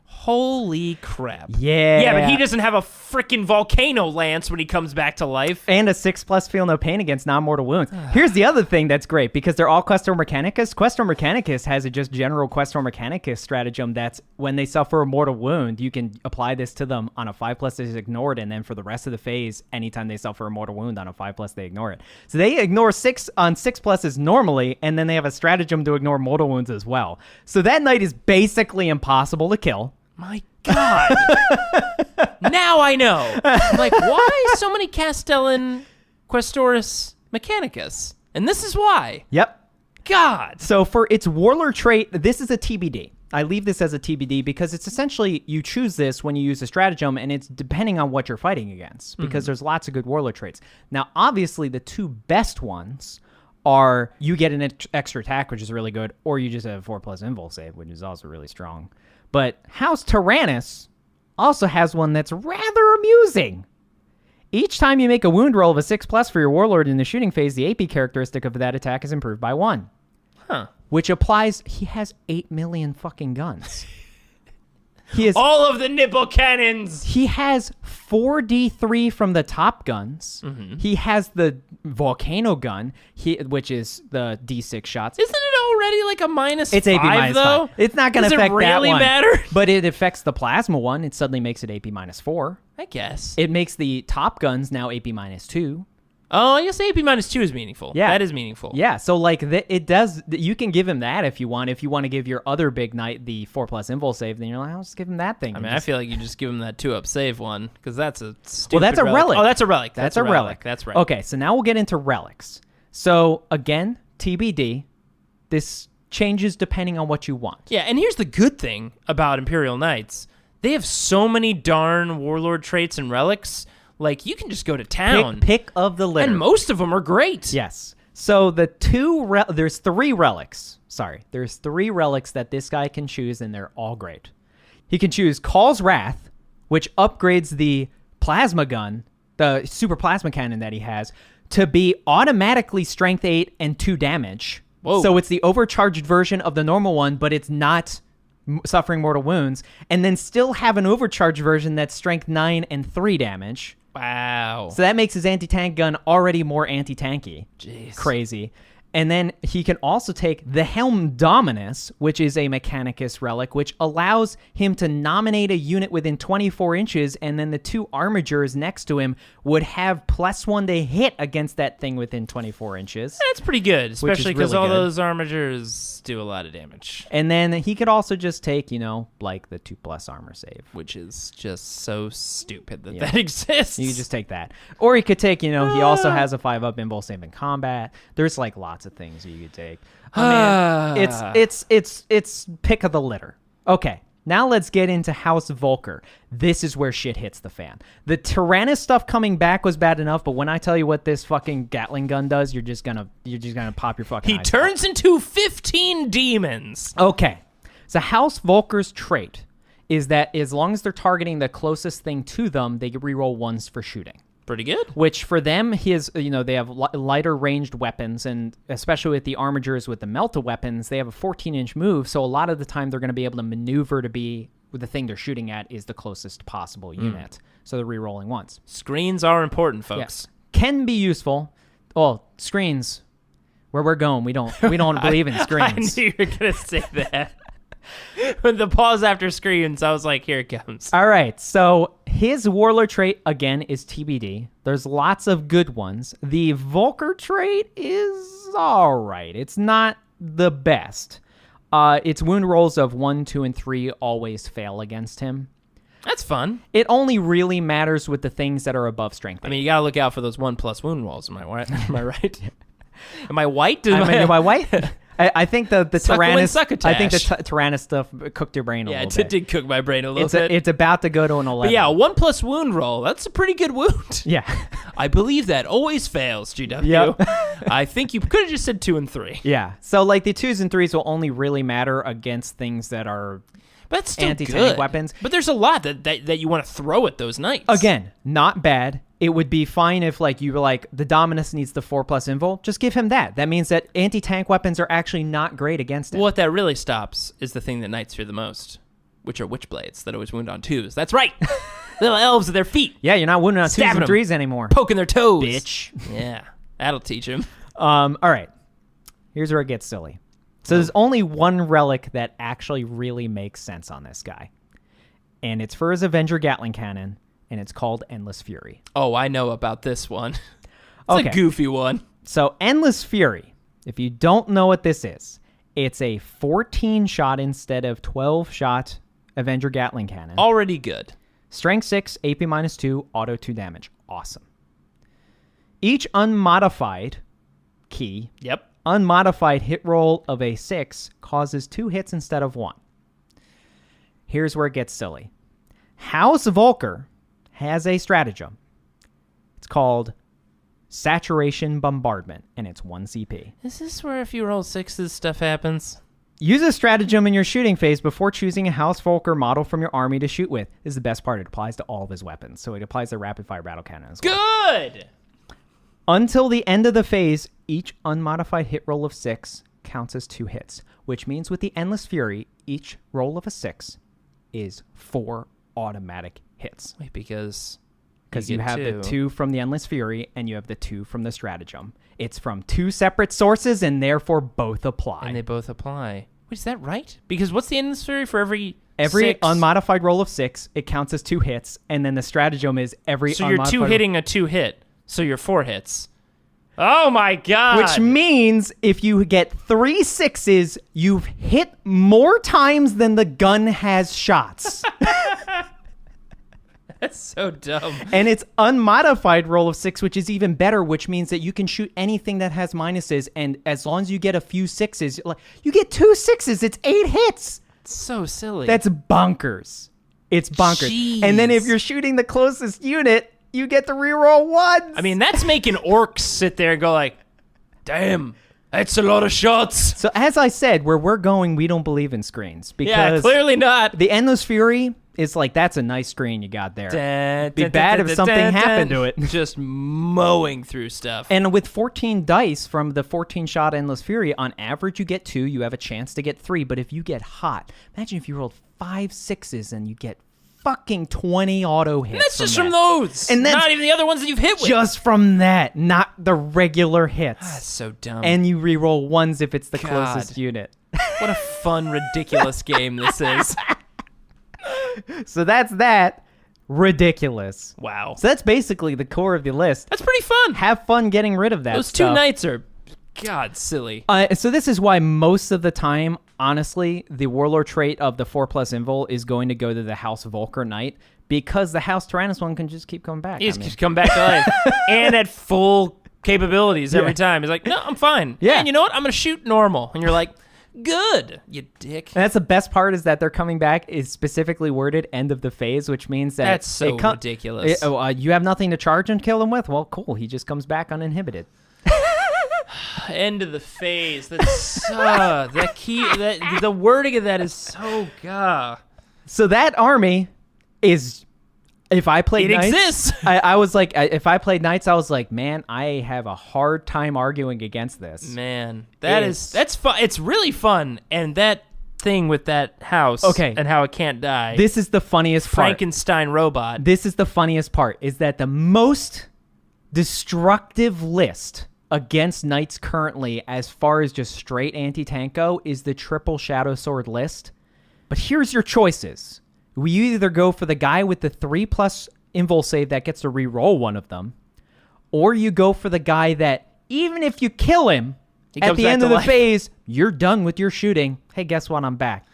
Holy crap. Yeah. Yeah, but he doesn't have a freaking Volcano Lance when he comes back to life. And a 6+ feel no pain against non-mortal wounds. Here's the other thing that's great, because they're all Questor Mechanicus. Questor Mechanicus has a just general Questor Mechanicus stratagem that's when they suffer a mortal wound, you can apply this to them on a 5+ is ignored, and then for the rest of the phase, anytime they suffer a mortal wound on a 5+, they ignore it. So they ignore 6 on 6+s normally, and then they have a stratagem to ignore mortal wounds as well. So that knight is basically impossible to kill. My God. Now I know. I'm like, why so many Castellan Questoris Mechanicus? And this is why. Yep. God. So for its Warord Trait, this is a TBD. I leave this as a TBD because it's essentially you choose this when you use a stratagem, and it's depending on what you're fighting against, because there's lots of good Warord Traits. Now, obviously, the 2 best ones are you get an extra attack, which is really good, or you just have a 4+ invul save, which is also really strong. But House Taranis also has one that's rather amusing. Each time you make a wound roll of a 6+ for your Warlord in the shooting phase, the AP characteristic of that attack is improved by 1. Huh. Which applies, he has 8 million fucking guns. He has all of the nipple cannons. He has 4d3 from the top guns. He has the volcano gun, which is the d6 shots. Isn't it already like a -5? It's AP though. -5. It's not going to affect really that one. matter? But it affects the plasma one. It suddenly makes it AP -4. I guess. It makes the top guns now AP -2. Oh, I guess AP -2 is meaningful. Yeah. That is meaningful. Yeah, so like it does. You can give him that if you want. If you want to give your other big knight the 4+ invul save, then you're like, I'll just give him that thing. I mean, I feel like you just give him that 2-up save one, because that's a stupid Well, that's a relic. Oh, that's a relic. That's a relic. That's right. Okay, so now we'll get into relics. So again, TBD. This changes depending on what you want. Yeah, and here's the good thing about Imperial Knights. They have so many darn Warlord traits and relics. Like, you can just go to town. Pick of the litter. And most of them are great. Yes. So there's 3 relics. Sorry. There's 3 relics that this guy can choose, and they're all great. He can choose Call's Wrath, which upgrades the plasma gun, the super plasma cannon that he has, to be automatically strength 8 and 2 damage. Whoa. So it's the overcharged version of the normal one, but it's not suffering mortal wounds, and then still have an overcharged version that's strength 9 and 3 damage. Wow. So that makes his anti-tank gun already more anti-tanky. Jeez. Crazy. And then he can also take the Helm Dominus, which is a Mechanicus relic, which allows him to nominate a unit within 24 inches, and then the 2 armigers next to him would have +1 to hit against that thing within 24 inches. That's pretty good, especially because really all good. those armigers do a lot of damage. And then he could also just take, like the 2+ armor save. Which is just so stupid that exists. You could just take that. Or he could take, he also has a 5-up invul save in combat. There's like lots of things you could take. Oh, man. It's pick of the litter. Okay, now let's get into House Volker. This is where shit hits the fan. The Taranis stuff coming back was bad enough, but when I tell you what this fucking Gatling gun does, you're just gonna pop your fucking eyes out. Turns into 15 demons. Okay, so House Volker's trait is that as long as they're targeting the closest thing to them, they reroll 1s for shooting. Pretty good. Which for them, they have lighter ranged weapons, and especially with the armigers with the melta weapons, they have a 14-inch move, so a lot of the time they're going to be able to maneuver to be the thing they're shooting at is the closest possible unit. So they're re-rolling 1s. Screens are important, folks. Yeah. Can be useful. Well, screens Where we're going, we don't believe in I screens. knew you were gonna say that. With the pause after screens, I was like, here it comes. All right, so his Warord Trait, again, is TBD. There's lots of good ones. The Volker Trait is all right. It's not the best. Its wound rolls of 1, 2, and 3 always fail against him. That's fun. It only really matters with the things that are above strength. I mean, you gotta look out for those 1+ wound rolls. Am I right? Am I right? Am I white? Am I white? I think the Taranis. Succotash. I think the Taranis stuff cooked your brain a little bit. Yeah, it did cook my brain a little bit. It's about to go to an 11. But yeah, 1+ wound roll. That's a pretty good wound. Yeah. I believe that always fails, GW. Yep. I think you could have just said 2 and 3. Yeah. So like the 2s and 3s will only really matter against things that are But that's still anti-tank good. weapons. But there's a lot that you want to throw at those knights. Again, not bad. It would be fine if like you were like, the Dominus needs the 4+ invul. Just give him that. That means that anti-tank weapons are actually not great against it. What that really stops is the thing that knights fear the most, which are witchblades that always wound on 2s. That's right. Little elves with their feet. Yeah, you're not wounding on 2s Stabbing and 3s anymore. Poking their toes. Bitch. Yeah, that'll teach him. All right. Here's where it gets silly. So there's only one relic that actually really makes sense on this guy. And it's for his Avenger Gatling Cannon, and it's called Endless Fury. Oh, I know about this one. It's Okay. a goofy one. So Endless Fury, if you don't know what this is, it's a 14-shot instead of 12-shot Avenger Gatling Cannon. Already good. Strength 6, AP -2, auto 2 damage. Awesome. Each unmodified key, Yep. unmodified hit roll of a 6 causes 2 hits instead of 1. Here's where it gets silly. House Volker has a stratagem. It's called Saturation Bombardment, and it's 1 CP. Is this where if you roll 6s, stuff happens? Use a stratagem in your shooting phase before choosing a House Volker model from your army to shoot with. This is the best part. It applies to all of his weapons, so it applies to rapid fire battle cannon as well. Good! Until the end of the phase, each unmodified hit roll of 6 counts as 2 hits, which means with the Endless Fury, each roll of a 6 is 4 automatic hits. Wait, because You have the 2 from the Endless Fury, and you have the 2 from the stratagem. It's from 2 separate sources, and therefore both apply. And they both apply. Wait, is that right? Because what's the Endless Fury for every Every 6? unmodified roll of 6, it counts as 2 hits, and then the stratagem is every So you're unmodified 2 hitting a 2 hit, so you're 4 hits. Oh my god! Which means if you get 3 6s, you've hit more times than the gun has shots. That's so dumb. And it's unmodified roll of 6, which is even better, which means that you can shoot anything that has minuses, and as long as you get a few 6s, like you get 2 6s, it's 8 hits. It's so silly. That's bonkers. It's bonkers. Jeez. And then if you're shooting the closest unit, you get to reroll 1s. I mean, that's making orcs sit there and go like, damn, that's a lot of shots. So as I said, where we're going, we don't believe in screens. Because Yeah, clearly not. the Endless Fury is like, that's a nice screen you got there. Be bad if something happened to it. Just mowing through stuff. And with 14 dice from the 14-shot Endless Fury, on average you get 2. You have a chance to get 3. But if you get hot, imagine if you rolled 5 6s and you get fucking 20 auto hits. And that's just that. from those. And that's not even the other ones that you've hit with. Just from that, not the regular hits. That's so dumb. And you reroll 1s if it's the God. closest unit. What a fun, ridiculous game this is. So that's that. Ridiculous. Wow. So that's basically the core of the list. That's pretty fun. Have fun getting rid of that Those 2 stuff. knights are, God, silly. So this is why most of the time, honestly, the Warord Trait of the 4+ invul is going to go to the House Volker Knight, because the House Taranis one can just keep coming back. He's just come back to life. And at full capabilities every time. He's like, no, I'm fine. Yeah. And you know what? I'm going to shoot normal. And you're like, good, you dick. And that's the best part, is that they're coming back is specifically worded end of the phase, which means that That's so ridiculous. You have nothing to charge and kill him with? Well, cool. He just comes back uninhibited. End of the phase. That's that key. That the wording of that is so So that army is, if I played It Knights, exists. I was like, if I played Knights, I was like, man, I have a hard time arguing against this. Man, It's- that's fun. It's really fun, and that thing with that house, Okay. and how it can't die. This is the funniest part. Frankenstein robot. This is the funniest part, is that the most destructive list against Knights currently, as far as just straight anti-tank go, is the triple Shadow Sword list. But here's your choices. You either go for the guy with the 3+ invul save that gets to re-roll one of them, or you go for the guy that, even if you kill him, at the end of the phase, you're done with your shooting. Hey, guess what? I'm back.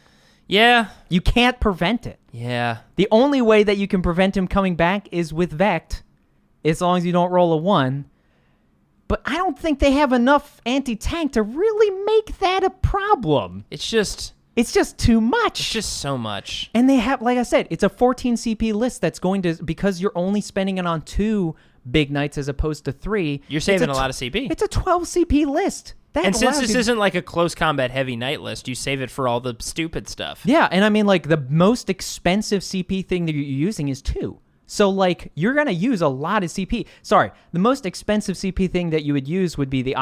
Yeah. You can't prevent it. Yeah. The only way that you can prevent him coming back is with Vect, as long as you don't roll a 1. But I don't think they have enough anti-tank to really make that a problem. It's just too much. It's just so much. And they have, like I said, it's a 14 CP list that's going to, because you're only spending it on 2 big knights as opposed to 3. You're saving a lot of CP. It's a 12 CP list. And since this isn't like a close combat heavy knight list, you save it for all the stupid stuff. Yeah, and I mean, like, the most expensive CP thing that you're using is 2. So, like, you're going to use a lot of CP. Sorry, the most expensive CP thing that you would use would be the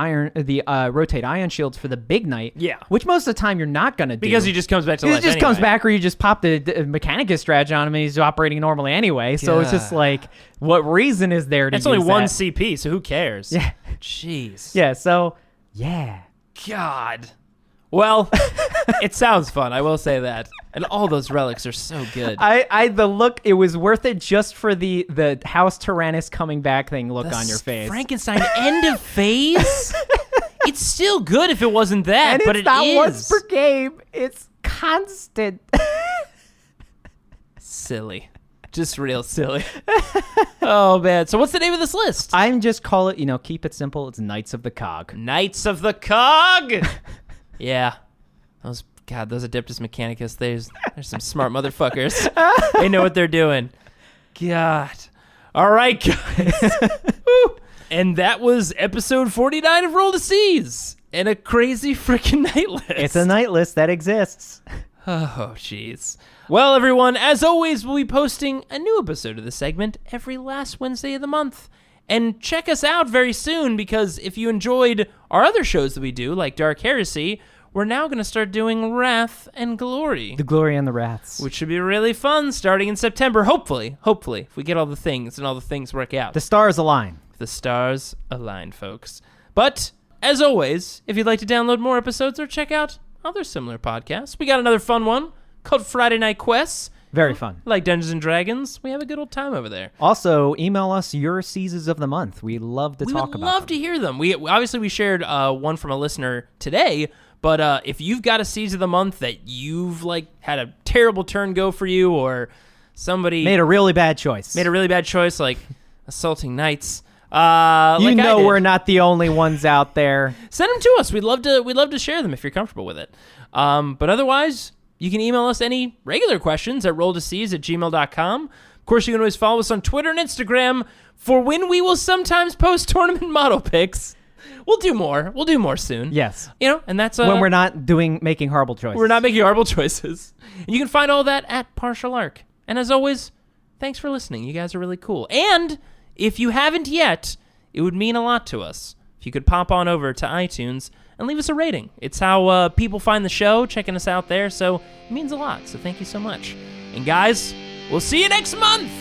rotate ion shields for the big knight. Yeah. Which most of the time you're not going to do. Because he just comes back to life. He just comes back, or you just pop the Mechanicus strategy on him and he's operating normally anyway. So it's just like, what reason is there to use that? It's only 1 that? CP, so who cares? Yeah. Jeez. Yeah, so, yeah. God. Well, it sounds fun, I will say that. And all those relics are so good. It was worth it just for the House Taranis coming back thing look on your face. Frankenstein end of phase? It's still good if it wasn't that, and but it's not is. Once per game. It's constant. Silly. Just real silly. Oh, man. So what's the name of this list? I'm just call it, keep it simple. It's Knights of the Cog. Knights of the Cog! Yeah. Those Adeptus Mechanicus, there's some smart motherfuckers. They know what they're doing. God. All right, guys. Woo. And that was episode 49 of Roll to Seize. And a crazy freaking night list. It's a night list that exists. Oh, jeez. Well, everyone, as always, we'll be posting a new episode of the segment every last Wednesday of the month. And check us out very soon, because if you enjoyed our other shows that we do, like Dark Heresy, we're now going to start doing Wrath and Glory. The Glory and the Wraths. Which should be really fun starting in September, hopefully, if we get all the things and all the things work out. The stars align. The stars align, folks. But, as always, if you'd like to download more episodes or check out other similar podcasts, we got another fun one called Friday Night Quests. Very fun. Like Dungeons & Dragons. We have a good old time over there. Also, email us your seizes of the month. We love to talk about them. We would love to hear them. We shared one from a listener today, but if you've got a seize of the month that you've had a terrible turn go for you, or somebody made a really bad choice, like assaulting knights, we're not the only ones out there. Send them to us. We'd love to share them if you're comfortable with it. But otherwise, you can email us any regular questions at rolltoseize@gmail.com. Of course, you can always follow us on Twitter and Instagram for when we will sometimes post tournament model picks. We'll do more. We'll do more soon. Yes. And that's when we're not making horrible choices. We're not making horrible choices. And you can find all that at Partial Arc. And as always, thanks for listening. You guys are really cool. And if you haven't yet, it would mean a lot to us if you could pop on over to iTunes and leave us a rating. It's how people find the show, checking us out there, so it means a lot. So thank you so much. And guys, we'll see you next month!